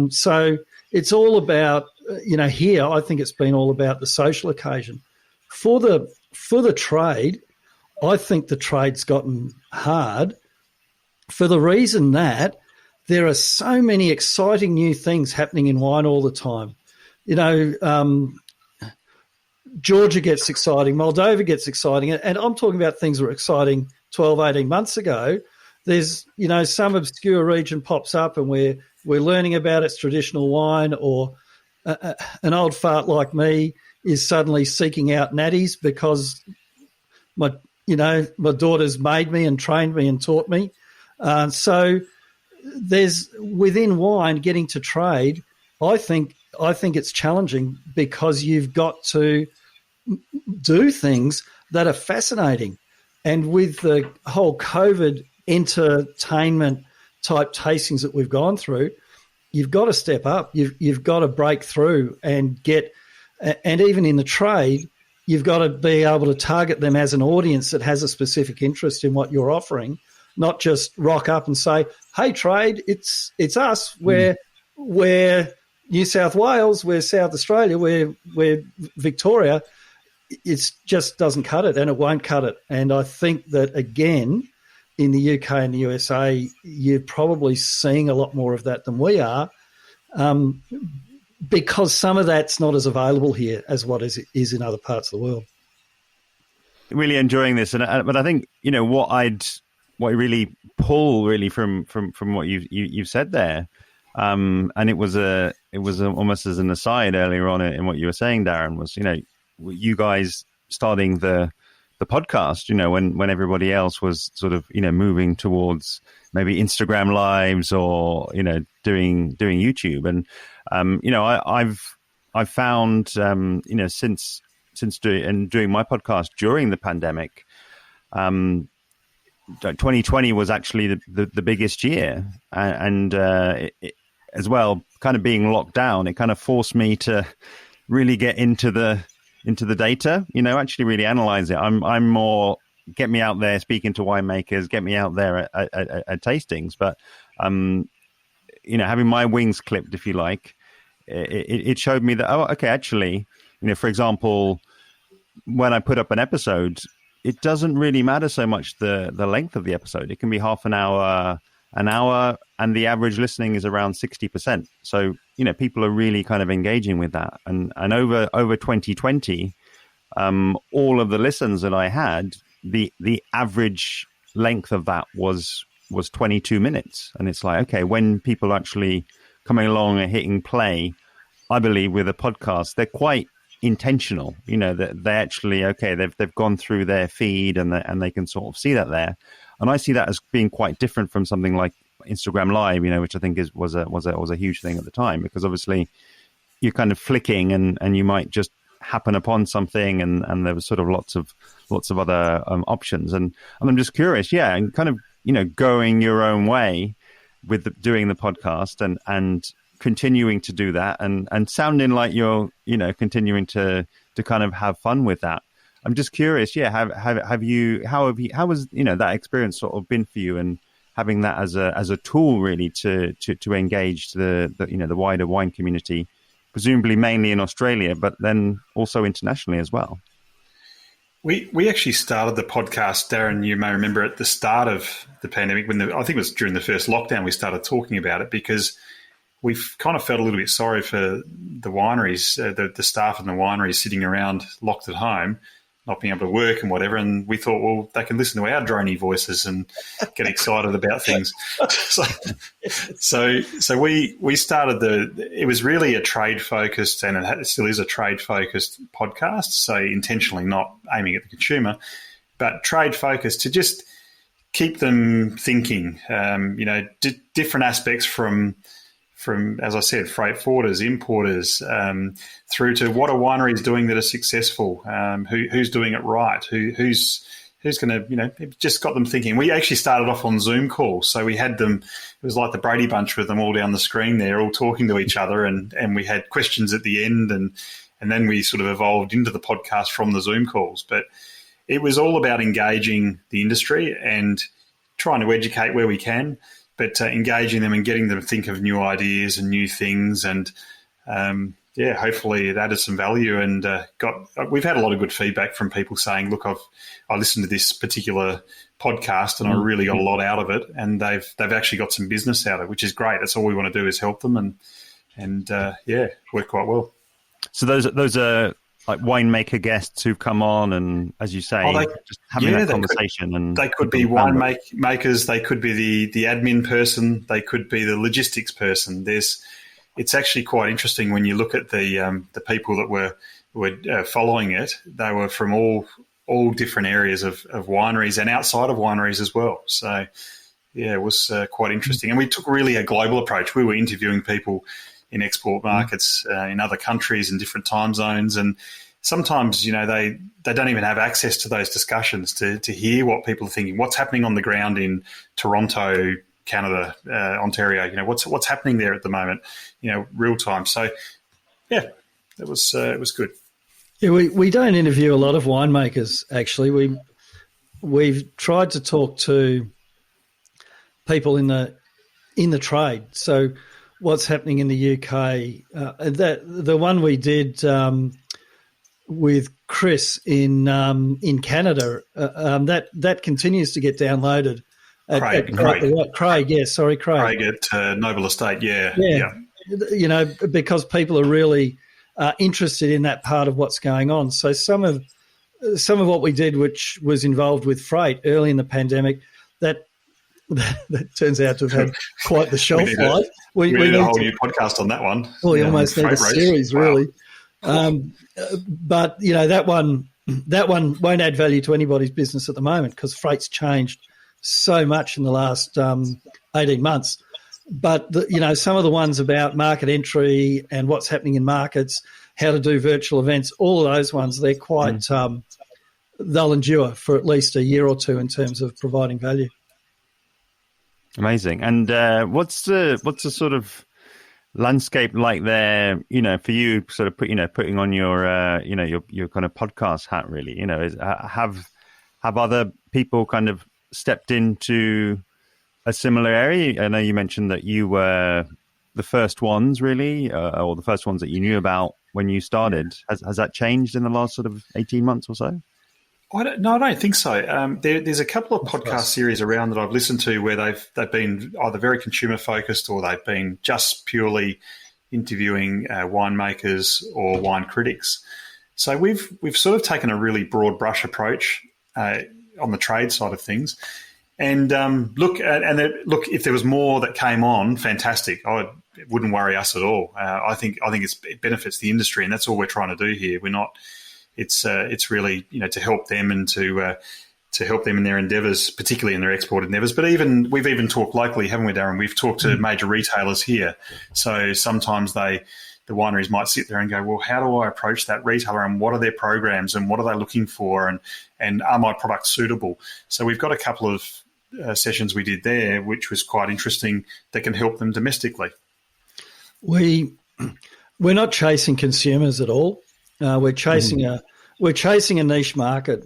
So it's all about, here I think it's been all about the social occasion. For the trade, I think the trade's gotten hard for the reason that there are so many exciting new things happening in wine all the time. Georgia gets exciting, Moldova gets exciting, and I'm talking about things that were exciting 12, 18 months ago. There's, some obscure region pops up and we're learning about its traditional wine, or an old fart like me is suddenly seeking out natties because my daughter's made me and trained me and taught me. So there's, within wine, getting to trade, I think it's challenging because you've got to do things that are fascinating. And with the whole COVID entertainment type tastings that we've gone through, you've got to step up. You've got to break through and even in the trade, you've got to be able to target them as an audience that has a specific interest in what you're offering, not just rock up and say, "Hey, trade, it's us. We're New South Wales, we're South Australia, we're Victoria." It just doesn't cut it, and it won't cut it. And I think that, again, in the UK and the USA, you're probably seeing a lot more of that than we are, because some of that's not as available here as what is in other parts of the world. really enjoying this, but I think what I really pull really from what you've said there, and it was almost as an aside earlier on in what you were saying, Darren, was you guys starting the podcast, when everybody else was sort of moving towards maybe Instagram lives or doing YouTube, and I've found since doing my podcast during the pandemic, 2020 was actually the biggest year, and as well, kind of being locked down, it kind of forced me to really get into the data, actually really analyze it. I'm more get me out there speaking to winemakers, get me out there at tastings, but having my wings clipped, if you like, it showed me that, okay, actually, for example, when I put up an episode, it doesn't really matter so much the length of the episode. It can be half an hour, and the average listening is around 60%. So, people are really kind of engaging with that. And over 2020, all of the listens that I had, the average length of that was 22 minutes. And it's like, okay, when people are actually coming along and hitting play, I believe with a podcast, they're quite intentional, that they actually, okay, they've gone through their feed and they can sort of see that there. And I see that as being quite different from something like Instagram Live, which I think was a huge thing at the time, because obviously you're kind of flicking and you might just happen upon something, and there was sort of lots of other options. And I'm just curious, and kind of going your own way with doing the podcast and continuing to do that and sounding like you're continuing to kind of have fun with that. I'm just curious, how has that experience sort of been for you, and having that as a tool really to engage the wider wine community, presumably mainly in Australia, but then also internationally as well? We actually started the podcast, Darren, you may remember, at the start of the pandemic, I think it was during the first lockdown we started talking about it, because we kind of felt a little bit sorry for the wineries, the staff in the wineries sitting around locked at home, not being able to work and whatever. And we thought, well, they can listen to our drony voices and get excited about things. So we started it was really a trade focused, and it still is a trade focused podcast. So intentionally not aiming at the consumer, but trade focused to just keep them thinking, different aspects from, as I said, freight forwarders, importers, through to what a winery is doing that are successful, who's doing it right, who's going to, just got them thinking. We actually started off on Zoom calls, so we had them. It was like the Brady Bunch with them all down the screen there, all talking to each other, and we had questions at the end, and then we sort of evolved into the podcast from the Zoom calls. But it was all about engaging the industry and trying to educate where we can, but engaging them and getting them to think of new ideas and new things, and hopefully it added some value. And we've had a lot of good feedback from people saying, "Look, I listened to this particular podcast and I really got a lot out of it," and they've actually got some business out of it, which is great. That's all we want to do, is help them, and work quite well. So those are like winemaker guests who've come on, and as you say, just having that conversation. They could be winemakers, they could be the admin person, they could be the logistics person. It's actually quite interesting when you look at the people that were following it. They were from all different areas of wineries and outside of wineries as well. So it was quite interesting. And we took really a global approach. We were interviewing people in export markets, in other countries, in different time zones, and sometimes they don't even have access to those discussions to hear what people are thinking, what's happening on the ground in Toronto, Canada, Ontario. What's happening there at the moment, real time. So it was good. Yeah, we don't interview a lot of winemakers. Actually, we've tried to talk to people in the trade. So what's happening in the UK? The one we did with Chris in Canada, that continues to get downloaded. Craig. Craig at Noble Estate, yeah. Because people are really interested in that part of what's going on. So some of some of what we did, which was involved with freight early in the pandemic, that turns out to have had quite the shelf life. We need a whole new podcast on that one. Well, you almost need a series, really. But that one won't add value to anybody's business at the moment because freight's changed so much in the last 18 months. But some of the ones about market entry and what's happening in markets, how to do virtual events, all of those ones, they're quite they'll endure for at least a year or two in terms of providing value. Amazing. And what's the sort of landscape like there? For you, sort of putting on your your kind of podcast hat. Really, have other people kind of stepped into a similar area? I know you mentioned that you were the first ones, really, or the first ones that you knew about when you started. Has that changed in the last sort of 18 months or so? I don't think so. There's a couple of podcast series around that I've listened to where they've been either very consumer focused or they've been just purely interviewing winemakers or wine critics. So we've sort of taken a really broad brush approach on the trade side of things. And look, if there was more that came on, fantastic. It wouldn't worry us at all. I think it benefits the industry, and that's all we're trying to do here. We're not. It's really to help them and to help them in their endeavours, particularly in their export endeavours. But we've even talked locally, haven't we, Darren? We've talked to major retailers here. So sometimes the wineries might sit there and go, well, how do I approach that retailer and what are their programs and what are they looking for and are my products suitable? So we've got a couple of sessions we did there, which was quite interesting, that can help them domestically. We're not chasing consumers at all. We're chasing a niche market.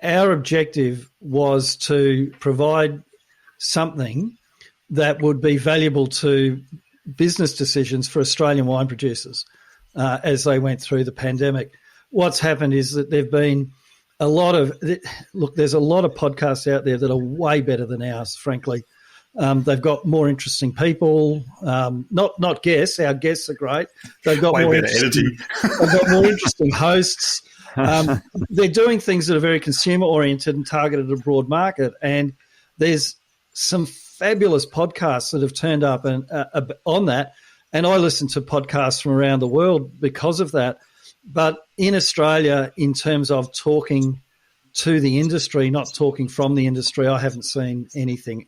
Our objective was to provide something that would be valuable to business decisions for Australian wine producers as they went through the pandemic. What's happened is that there've been there's a lot of podcasts out there that are way better than ours, frankly. They've got more interesting people, not guests. Our guests are great. They've got more editing. They've got more interesting hosts. They're doing things that are very consumer oriented and targeted at a broad market. And there's some fabulous podcasts that have turned up on that. And I listen to podcasts from around the world because of that. But in Australia, in terms of talking to the industry, not talking from the industry, I haven't seen anything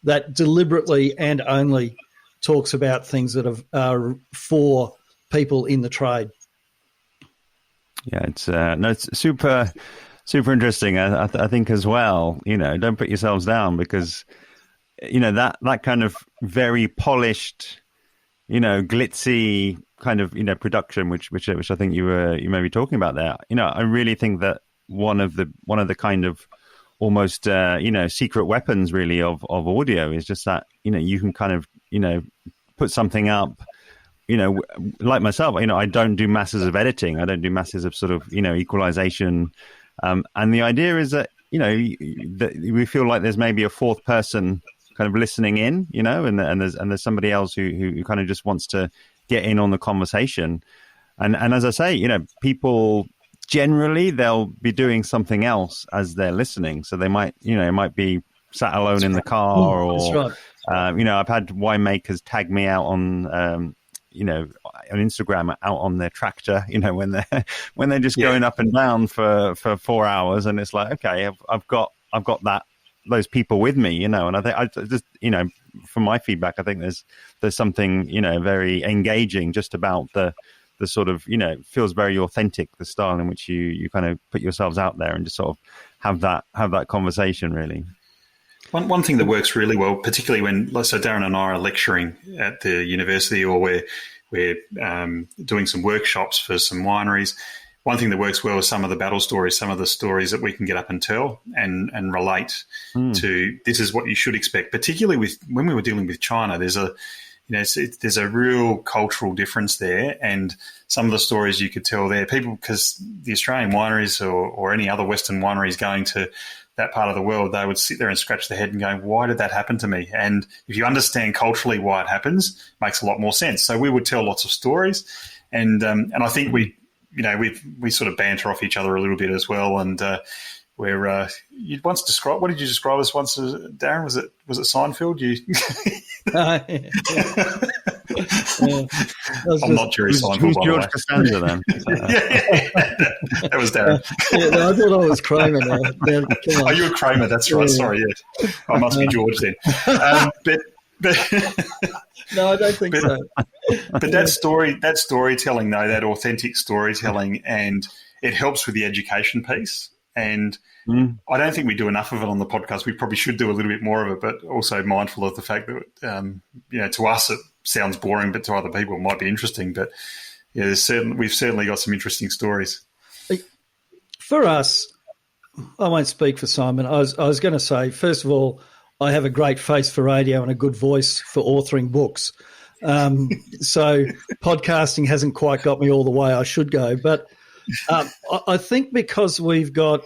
that deliberately and only talks about things that are for people in the trade. Yeah, it's super interesting. I think as well. Don't put yourselves down because that kind of very polished, glitzy kind of production, which I think you may be talking about there. I really think that one of the kind of almost secret weapons really of audio is just that you can kind of put something up, like myself, I don't do masses of editing, I don't do masses of sort of equalization, and the idea is that that we feel like there's maybe a fourth person kind of listening in, and there's somebody else who kind of just wants to get in on the conversation, and as I say, people generally they'll be doing something else as they're listening, so they might might be sat alone in the car, or I've had winemakers tag me out on on Instagram out on their tractor, when they're just going up and down for 4 hours, and it's like, okay, I've got those people with me, and I think I just from my feedback, I think there's something very engaging just about the sort of feels very authentic, the style in which you kind of put yourselves out there and just sort of have that conversation really. One thing that works really well, particularly when Darren and I are lecturing at the university, or we're doing some workshops for some wineries. One thing that works well is some of the battle stories, some of the stories that we can get up and tell and relate to. This is what you should expect, particularly when we were dealing with China. There's a real cultural difference there, and some of the stories you could tell there, people, because the Australian wineries or any other Western wineries going to that part of the world, they would sit there and scratch their head and go, why did that happen to me? And if you understand culturally why it happens, it makes a lot more sense. So we would tell lots of stories, and I think we sort of banter off each other a little bit as well, and you once described. What did you describe us once, Darren? Was it Seinfeld? I'm not Jerry Seinfeld. Who's George Costanza then? That was Darren. No, I thought I was Kramer. Oh, you were Kramer. That's right. Sorry, yeah. I must be George then. But no, I don't think so. But that storytelling, though, that authentic storytelling, and it helps with the education piece. And I don't think we do enough of it on the podcast. We probably should do a little bit more of it, but also mindful of the fact that, to us it sounds boring, but to other people it might be interesting. But yeah, we've certainly got some interesting stories. For us, I won't speak for Simon. I was going to say, first of all, I have a great face for radio and a good voice for authoring books. So podcasting hasn't quite got me all the way I should go. But I think because what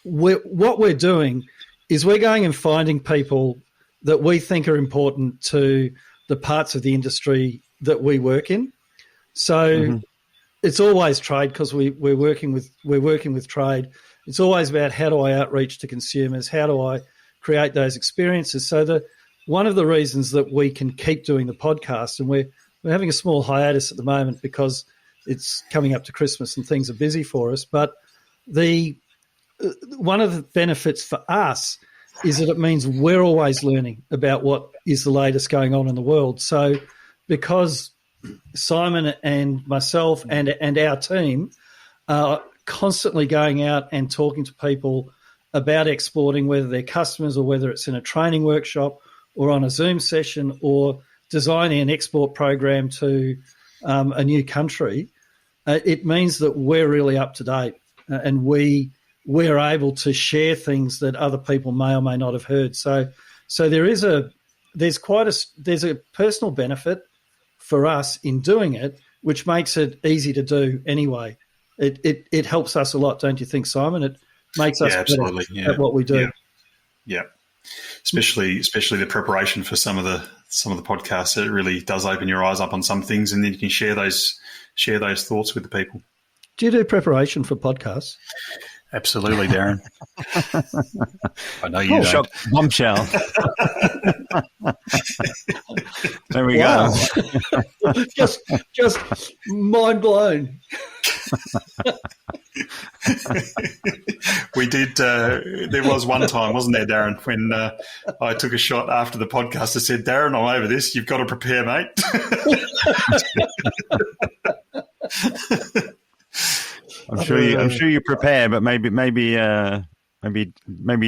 we're doing is we're going and finding people that we think are important to the parts of the industry that we work in. So it's always trade, because we're working with trade. It's always about how do I outreach to consumers? How do I create those experiences? So one of the reasons that we can keep doing the podcast, and we're having a small hiatus at the moment because it's coming up to Christmas and things are busy for us. But one of the benefits for us is that it means we're always learning about what is the latest going on in the world. So because Simon and myself and our team are constantly going out and talking to people about exporting, whether they're customers or whether it's in a training workshop or on a Zoom session or designing an export program to a new country, it means that we're really up to date and we're able to share things that other people may or may not have heard. So there's a personal benefit for us in doing it, which makes it easy to do anyway. It helps us a lot, don't you think, Simon? It makes us better at what we do. Yeah. Especially the preparation for some of the podcasts. It really does open your eyes up on some things, and then you can share those thoughts with the people. Do you do preparation for podcasts? Absolutely, Darren. I know you don't. Bombshell. There we go. just mind blown. We did. There was one time, wasn't there, Darren, when I took a shot after the podcast. I said, "Darren, I'm over this. You've got to prepare, mate." I'm sure you prepare, but maybe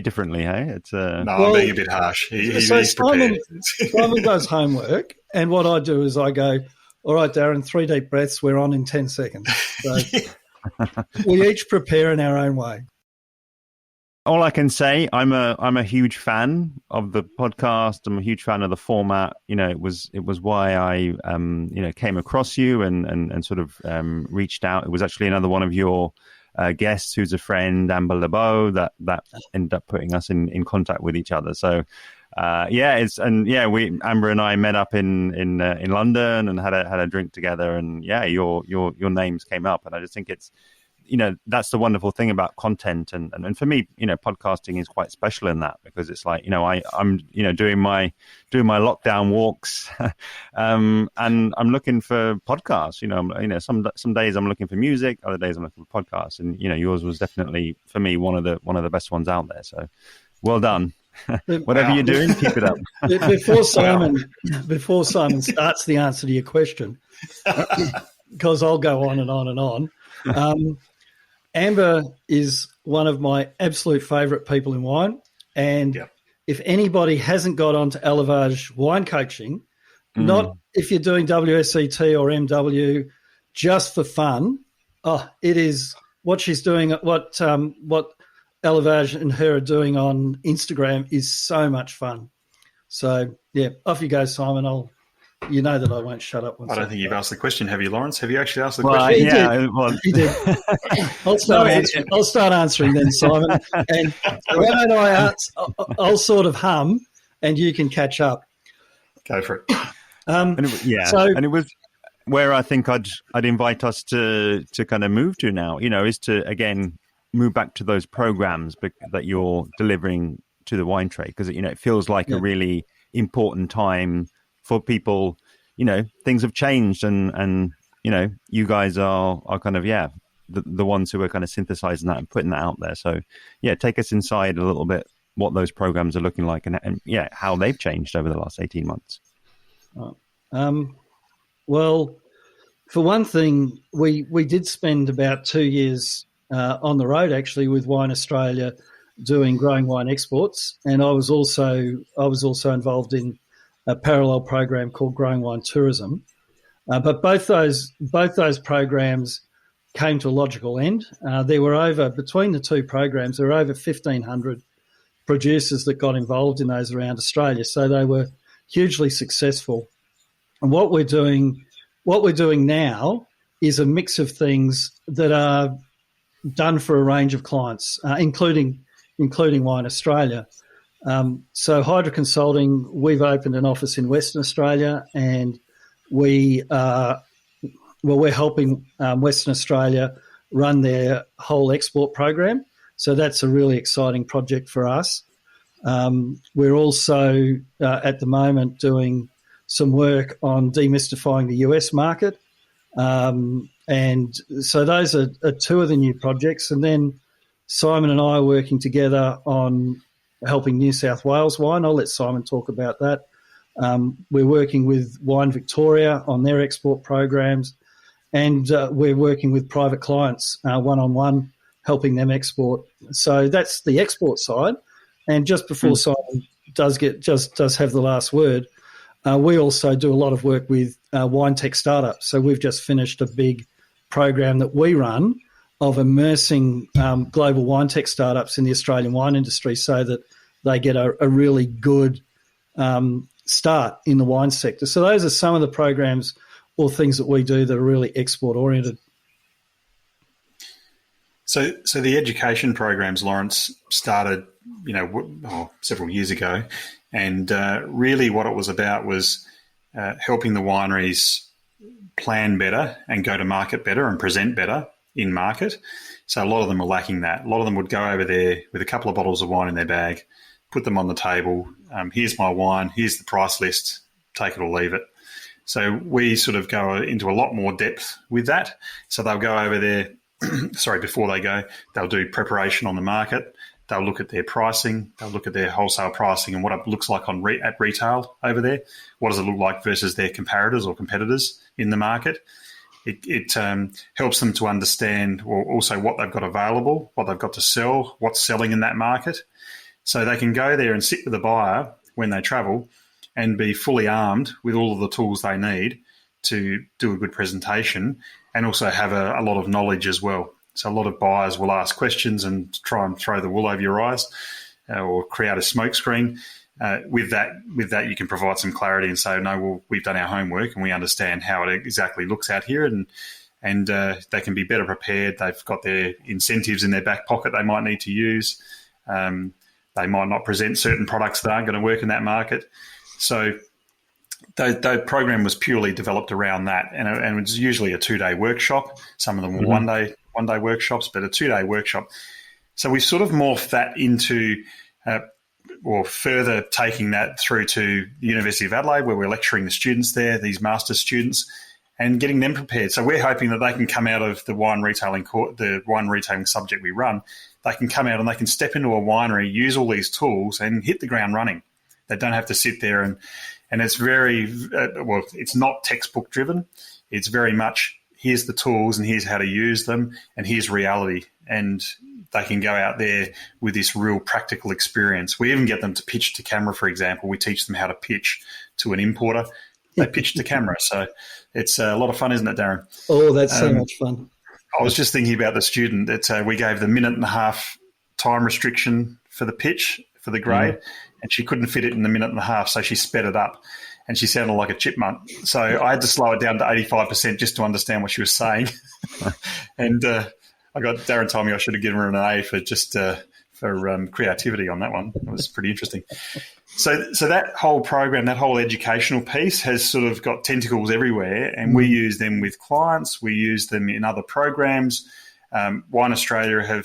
differently. Hey, it's I'm being a bit harsh. He's Simon prepared. does homework, and what I do is I go, "All right, Darren, 3 deep breaths. We're on in 10 seconds." So we each prepare in our own way. All I can say, I'm a huge fan of the podcast. I'm a huge fan of the format. It was why I came across you and sort of reached out. It was actually another one of your guests who's a friend, Amber LeBeau, that ended up putting us in contact with each other. So Amber and I met up in London and had a drink together, and your names came up, and I just think it's, that's the wonderful thing about content, and for me, podcasting is quite special in that, because it's like, I'm doing my lockdown walks, and I'm looking for podcasts. Some days I'm looking for music, other days I'm looking for podcasts, and yours was definitely for me one of the best ones out there. So well done. Whatever you're doing, keep it up. Before Simon starts the answer to your question, because I'll go on and on and on. Amber is one of my absolute favourite people in wine, and if anybody hasn't got onto Elevage wine coaching, not if you're doing WSET or MW just for fun, it is what she's doing. What Elevage and her are doing on Instagram is so much fun. So off you go, Simon. You know that I won't shut up. I don't think you've asked the question, have you, Lawrence? Have you actually asked the question? He did. I'll start answering then, Simon. And when I answer, I'll sort of hum, and you can catch up. Go for it. where I think I'd invite us to kind of move to now, is to, again, move back to those programs that you're delivering to the wine trade, because, it feels like a really important time for people. Things have changed, and you guys are kind of, the ones who are kind of synthesizing that and putting that out there. So, take us inside a little bit what those programs are looking like and how they've changed over the last 18 months. Well, for one thing, we did spend about 2 years on the road, actually, with Wine Australia doing growing wine exports, and I was also involved in a parallel program called Growing Wine Tourism. But both those programs came to a logical end. There were between the two programs, there were over 1,500 producers that got involved in those around Australia, so they were hugely successful. And what we're doing now is a mix of things that are done for a range of clients, including Wine Australia. So Hydra Consulting, we've opened an office in Western Australia, and we're helping Western Australia run their whole export program. So that's a really exciting project for us. We're also at the moment doing some work on demystifying the US market. And so those are two of the new projects. And then Simon and I are working together on helping New South Wales Wine. I'll let Simon talk about that. We're working with Wine Victoria on their export programs, and we're working with private clients one-on-one, helping them export. So that's the export side. And just before Simon does have the last word, we also do a lot of work with wine tech startups. So we've just finished a big program that we run of immersing global wine tech startups in the Australian wine industry so that they get a really good start in the wine sector. So those are some of the programs or things that we do that are really export oriented. So the education programs, Lawrence, started, several years ago, and really what it was about was helping the wineries plan better and go to market better and present better in market. So a lot of them were lacking that. A lot of them would go over there with a couple of bottles of wine in their bag, put them on the table. Here's my wine. Here's the price list. Take it or leave it. So we sort of go into a lot more depth with that. So they'll go over there, before they go, they'll do preparation on the market. They'll look at their pricing. They'll look at their wholesale pricing and what it looks like at retail over there. What does it look like versus their comparators or competitors in the market? It helps them to understand also what they've got available, what they've got to sell, what's selling in that market. So they can go there and sit with the buyer when they travel and be fully armed with all of the tools they need to do a good presentation and also have a lot of knowledge as well. So a lot of buyers will ask questions and try and throw the wool over your eyes or create a smokescreen. With that, you can provide some clarity and say, no, well, we've done our homework and we understand how it exactly looks out here, and they can be better prepared. They've got their incentives in their back pocket they might need to use. They might not present certain products that aren't going to work in that market. So the program was purely developed around that, and it was usually a 2-day workshop. Some of them were one day workshops, but a 2-day workshop. So we sort of morphed that into or further taking that through to the University of Adelaide, where we're lecturing the students there, these master's students, and getting them prepared. So we're hoping that they can come out of the wine retailing subject we run. They can come out and they can step into a winery, use all these tools, and hit the ground running. They don't have to sit there and it's very it's not textbook driven. It's very much here's the tools and here's how to use them and here's reality. And they can go out there with this real practical experience. We even get them to pitch to camera, for example. We teach them how to pitch to an importer. They pitch to camera. So it's a lot of fun, isn't it, Darren? Oh, that's so much fun. I was just thinking about the student that we gave the 1.5-minute time restriction for the pitch, for the grade, and she couldn't fit it in the 1.5 minutes, so she sped it up. And she sounded like a chipmunk. So I had to slow it down to 85% just to understand what she was saying. And Darren told me I should have given her an A for just for creativity on that one. It was pretty interesting. So that whole program, that whole educational piece has sort of got tentacles everywhere, and we use them with clients. We use them in other programs. Wine Australia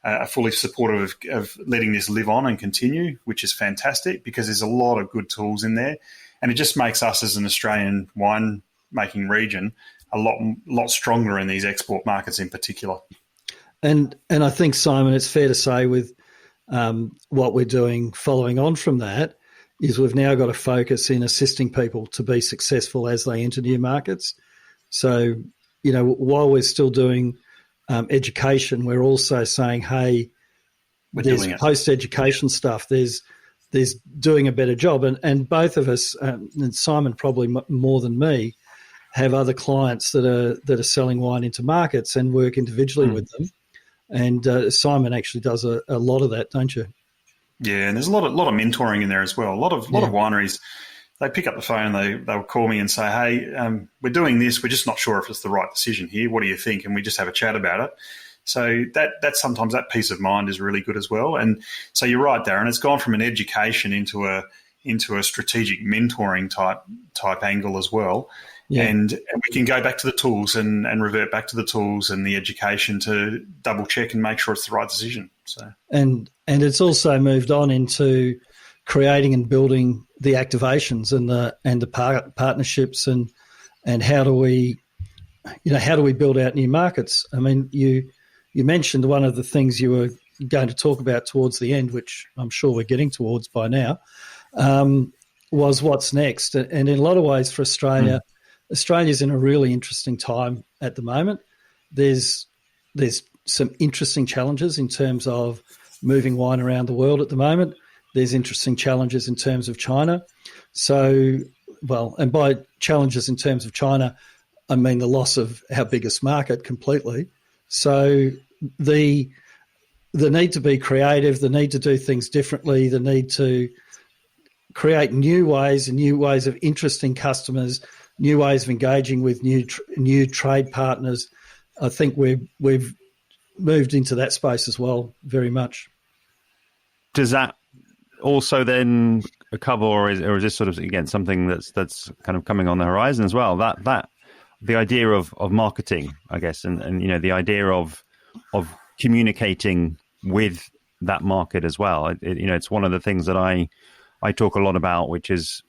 are fully supportive of letting this live on and continue, which is fantastic because there's a lot of good tools in there, and it just makes us as an Australian wine making region a lot stronger in these export markets in particular. And I think, Simon, it's fair to say with what we're doing following on from that is we've now got a focus in assisting people to be successful as they enter new markets. So, while we're still doing education, we're also saying, hey, there's post-education stuff. There's doing a better job. And both of us, and Simon probably more than me, have other clients that are selling wine into markets and work individually with them. And Simon actually does a lot of that, don't you? Yeah, and there's a lot of mentoring in there as well. A lot of wineries, they pick up the phone, they'll call me and say, hey, we're doing this. We're just not sure if it's the right decision here. What do you think? And we just have a chat about it. So that sometimes that peace of mind is really good as well. And so you're right, Darren. It's gone from an education into a strategic mentoring type angle as well. Yeah. And we can go back to the tools and revert back to the tools and the education to double check and make sure it's the right decision. So and it's also moved on into creating and building the activations and the partnerships and how do we build out new markets. I mean, you mentioned one of the things you were going to talk about towards the end, which I'm sure we're getting towards by now, was what's next. And in a lot of ways for Australia. Australia's in a really interesting time at the moment. There's some interesting challenges in terms of moving wine around the world at the moment. There's interesting challenges in terms of China. So, and by challenges in terms of China, I mean the loss of our biggest market completely. So the need to be creative, the need to do things differently, the need to create new ways of interesting customers, new ways of engaging with new trade partners. I think we've moved into that space as well, very much. Does that also then cover, or is this sort of again something that's kind of coming on the horizon as well? That the idea of marketing, I guess, and the idea of communicating with that market as well. It's one of the things that I talk a lot about, which is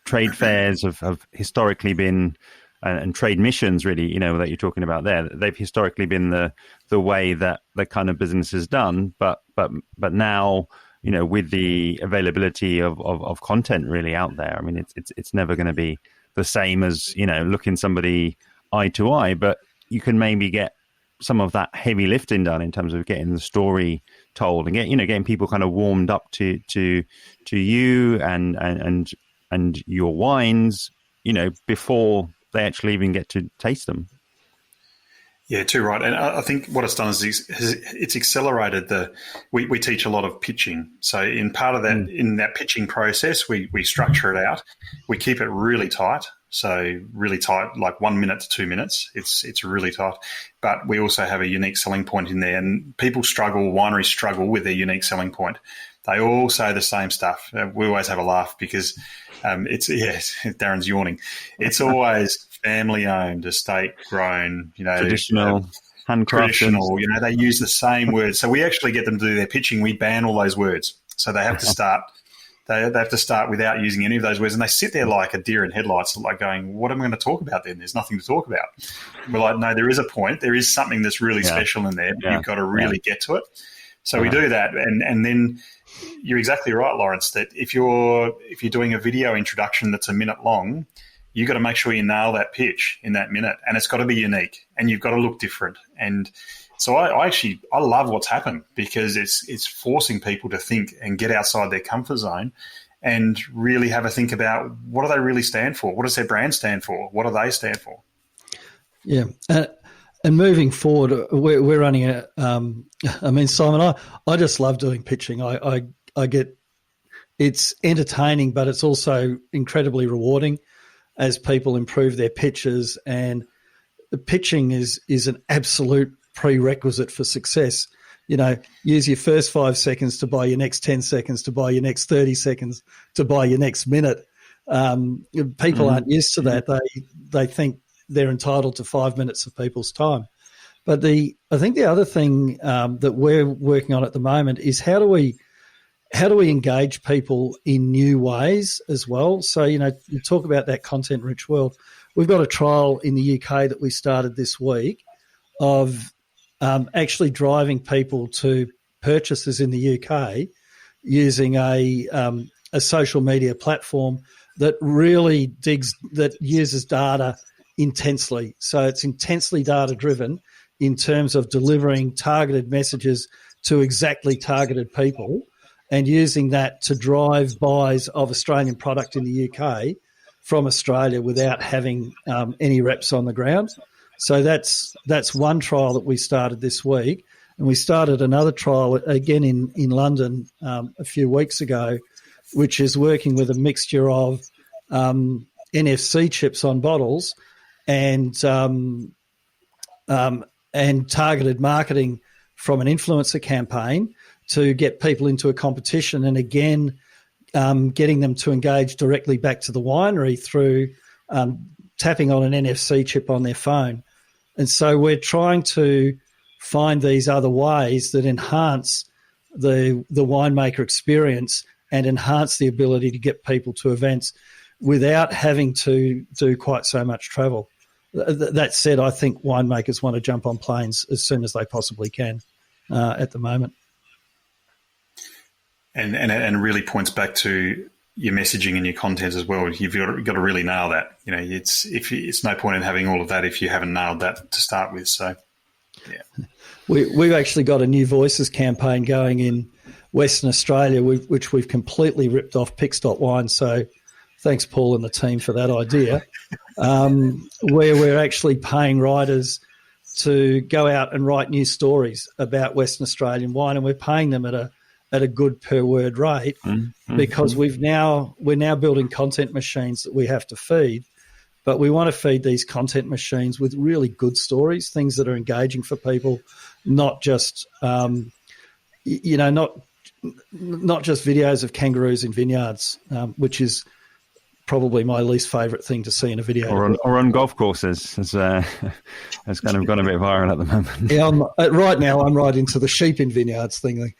trade fairs have historically been, and trade missions really, that you're talking about there, they've historically been the way that the kind of business is done. But now, with the availability of content really out there, I mean, it's never going to be the same as, looking somebody eye to eye, but you can maybe get some of that heavy lifting done in terms of getting the story told and getting people kind of warmed up to you and your wines, before they actually even get to taste them. Yeah, too right. And I think what it's done is it's accelerated we teach a lot of pitching. So in part of that, in that pitching process, we structure it out. We keep it really tight. So really tight, like 1 minute to 2 minutes. It's really tight. But we also have a unique selling point in there. And wineries struggle with their unique selling point. They all say the same stuff. We always have a laugh because Darren's yawning. It's always family-owned, estate-grown, traditional, handcrafted. Traditional, they use the same words. So we actually get them to do their pitching. We ban all those words. So they have to start. They have to start without using any of those words, and they sit there like a deer in headlights, like going, "What am I going to talk about then? There's nothing to talk about." We're like, "No, there is a point. There is something that's really special in there. But you've got to really get to it." So we do that, and then you're exactly right, Lawrence, that if you're doing a video introduction that's a minute long, you've got to make sure you nail that pitch in that minute, and it's got to be unique, and you've got to look different. And so I love what's happened because it's forcing people to think and get outside their comfort zone and really have a think about what do they really stand for? What does their brand stand for? What do they stand for? Yeah. And moving forward, we're running Simon, I just love doing pitching. I get, it's entertaining, but it's also incredibly rewarding as people improve their pitches. And the pitching is an absolute prerequisite for success. use your first 5 seconds to buy your next 10 seconds, to buy your next 30 seconds, to buy your next minute. People aren't used to that. They think they're entitled to 5 minutes of people's time. But I think the other thing that we're working on at the moment is how do we engage people in new ways as well? So, you talk about that content-rich world. We've got a trial in the UK that we started this week of actually driving people to purchases in the UK using a social media platform that really that uses data intensely. So it's intensely data-driven in terms of delivering targeted messages to exactly targeted people and using that to drive buys of Australian product in the UK from Australia without having any reps on the ground. So that's one trial that we started this week. And we started another trial again in London a few weeks ago, which is working with a mixture of NFC chips on bottles and targeted marketing from an influencer campaign to get people into a competition, and again, getting them to engage directly back to the winery through tapping on an NFC chip on their phone. And so we're trying to find these other ways that enhance the winemaker experience and enhance the ability to get people to events without having to do quite so much travel. That said, I think winemakers want to jump on planes as soon as they possibly can at the moment. And it really points back to your messaging and your content as well. You've got to really nail that. It's no point in having all of that if you haven't nailed that to start with. So, yeah. We've actually got a new Voices campaign going in Western Australia, which we've completely ripped off Pix.wine. So thanks, Paul and the team, for that idea, where we're actually paying writers to go out and write new stories about Western Australian wine, and we're paying them at a good per word rate because we're now building content machines that we have to feed, but we want to feed these content machines with really good stories, things that are engaging for people, not just not just videos of kangaroos in vineyards, which is probably my least favourite thing to see in a video. Or on golf courses. It's kind of gone a bit viral at the moment. Yeah, right now I'm right into the sheep in vineyards thing. The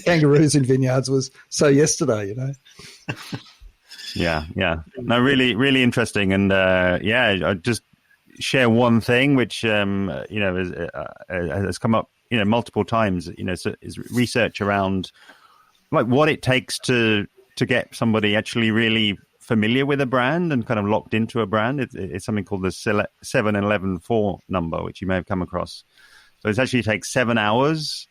kangaroos in vineyards was so yesterday, Yeah. No, really, really interesting. And I just share one thing which has come up multiple times. Is research around like what it takes to get somebody actually really familiar with a brand and kind of locked into a brand. It's something called the 7-11-4 number, which you may have come across. So it actually takes 7 hours,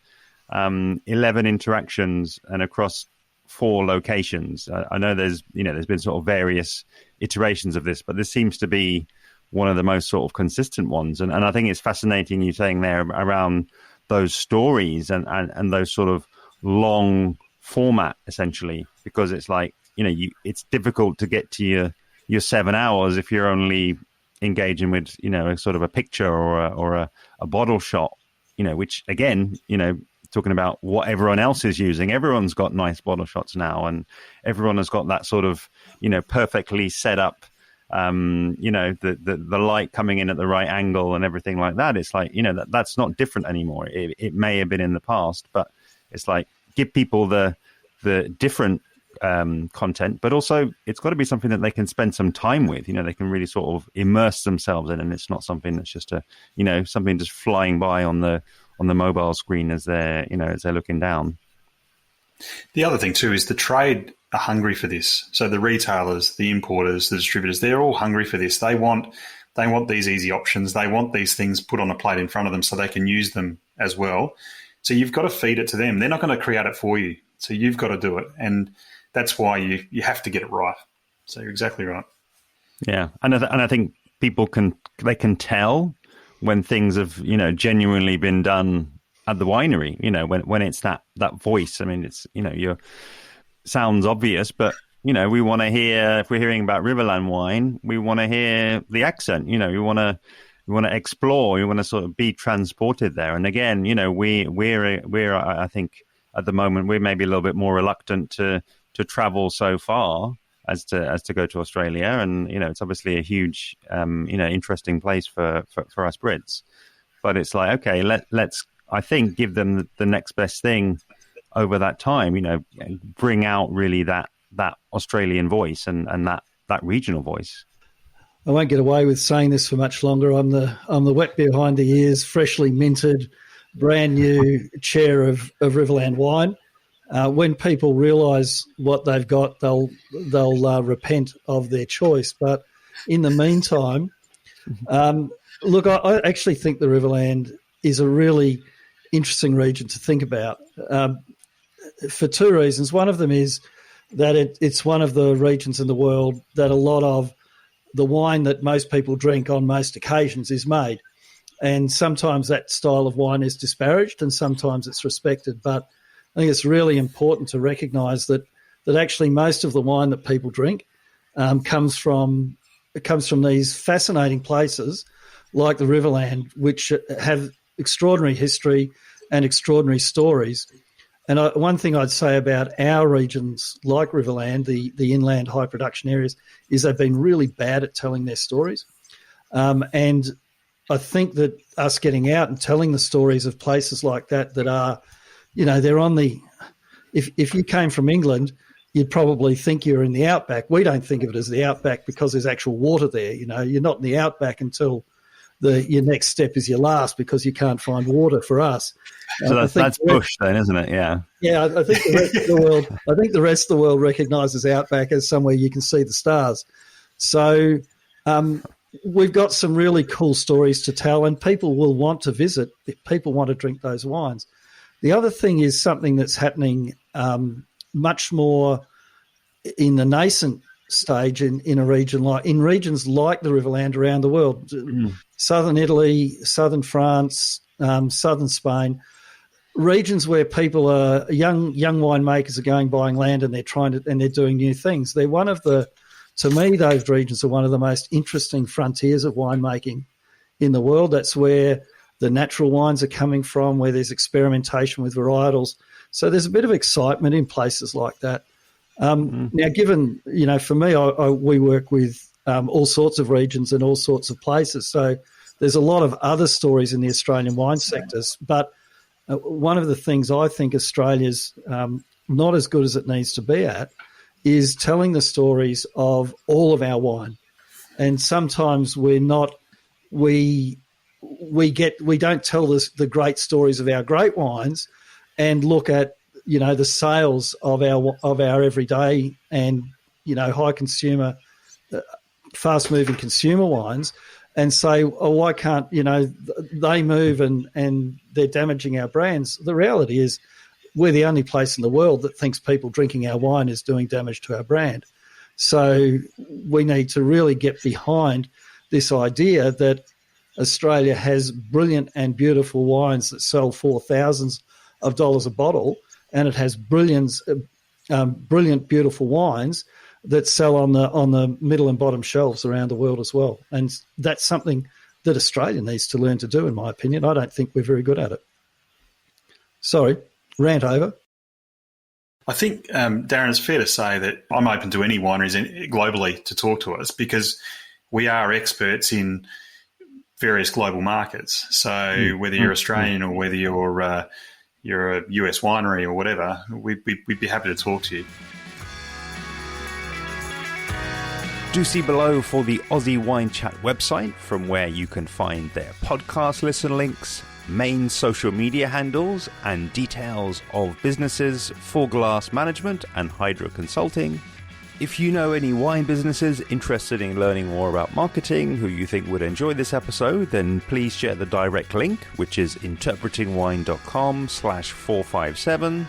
11 interactions, and across 4 locations. I know there's been sort of various iterations of this, but this seems to be one of the most sort of consistent ones. And I think it's fascinating you saying there around those stories and those sort of long format, essentially, because it's like, it's difficult to get to your 7 hours if you're only engaging with, a sort of a picture or a bottle shot, which again, talking about what everyone else is using, everyone's got nice bottle shots now, and everyone has got that sort of, perfectly set up, the light coming in at the right angle and everything like that. It's like, that's not different anymore. It may have been in the past, but it's like, give people the different content, but also it's got to be something that they can spend some time with. They can really sort of immerse themselves in, and it's not something that's just something just flying by on the mobile screen as they're looking down. The other thing too is the trade are hungry for this. So the retailers, the importers, the distributors, they're all hungry for this. They want these easy options. They want these things put on a plate in front of them so they can use them as well. So you've got to feed it to them. They're not going to create it for you. So you've got to do it. And that's why you have to get it right. So you're exactly right. Yeah. And I think people can tell when things have, genuinely been done at the winery, when it's that voice. I mean, it's, sounds obvious, but, we want to hear, if we're hearing about Riverland wine, we want to hear the accent, we want to to explore, we want to sort of be transported there. And again, we're I think at the moment we're maybe a little bit more reluctant to travel so far as to go to Australia, and it's obviously a huge interesting place for us Brits. But it's like, okay, let's I think give them the next best thing over that time. Bring out really that Australian voice and that regional voice. I won't get away with saying this for much longer. I'm the wet behind the ears, freshly minted, brand new chair of Riverland Wine. When people realise what they've got, they'll repent of their choice. But in the meantime, look, I actually think the Riverland is a really interesting region to think about for two reasons. One of them is that it's one of the regions in the world that a lot of the wine that most people drink on most occasions is made. And sometimes that style of wine is disparaged and sometimes it's respected. But I think it's really important to recognise that actually most of the wine that people drink comes from these fascinating places like the Riverland, which have extraordinary history and extraordinary stories. And one thing I'd say about our regions like Riverland, the inland high production areas, is they've been really bad at telling their stories. And I think that us getting out and telling the stories of places like that are, they're on the – if you came from England, you'd probably think you're in the outback. We don't think of it as the outback because there's actual water there. You're not in the outback until your next step is your last because you can't find water for us. So that's bush then, isn't it? Yeah. Yeah, I think the rest of the world. I think the rest of the world recognises outback as somewhere you can see the stars. So we've got some really cool stories to tell, and people will want to visit if people want to drink those wines. The other thing is something that's happening much more in the nascent stage in regions like the Riverland around the world, southern Italy, southern France, southern Spain. Regions where people are young winemakers are going buying land and they're doing new things. They're to me, those regions are one of the most interesting frontiers of winemaking in the world. That's where the natural wines are coming from, where there's experimentation with varietals. So there's a bit of excitement in places like that. Now, given, for me, we work with all sorts of regions and all sorts of places. So there's a lot of other stories in the Australian wine sectors, but one of the things I think Australia's not as good as it needs to be at is telling the stories of all of our wine. And sometimes we don't tell the great stories of our great wines and look at, the sales of our everyday and, high consumer, fast moving consumer wines and say, oh, why can't, they move and they're damaging our brands. The reality is we're the only place in the world that thinks people drinking our wine is doing damage to our brand. So we need to really get behind this idea that Australia has brilliant and beautiful wines that sell for thousands of dollars a bottle, and it has brilliant, beautiful wines that sell on the middle and bottom shelves around the world as well. And that's something that Australia needs to learn to do, in my opinion. I don't think we're very good at it. Sorry, rant over. I think, Darren, it's fair to say that I'm open to any wineries globally to talk to us because we are experts in various global markets. So whether you're Australian or whether you're a US winery or whatever, we'd be happy to talk to you. Do see below for the Aussie Wine Chat website, from where you can find their podcast listen links, main social media handles, and details of businesses, Full Glass Management and Hydro Consulting. If you know any wine businesses interested in learning more about marketing who you think would enjoy this episode, then please share the direct link, which is interpretingwine.com/457.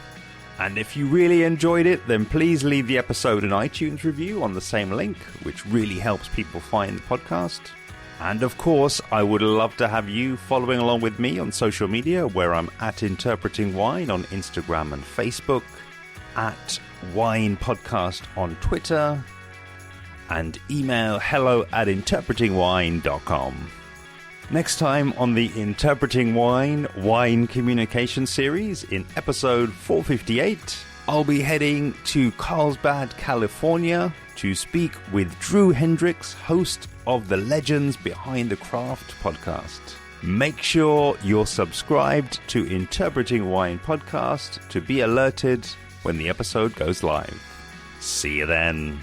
And if you really enjoyed it, then please leave the episode an iTunes review on the same link, which really helps people find the podcast. And of course, I would love to have you following along with me on social media, where I'm at Interpreting Wine on Instagram and Facebook, at Wine Podcast on Twitter, and email hello@interpretingwine.com. Next time on the Interpreting Wine Communication series in episode 458, I'll be heading to Carlsbad, California to speak with Drew Hendricks, host of the Legends Behind the Craft podcast. Make sure you're subscribed to Interpreting Wine podcast to be alerted when the episode goes live. See you then.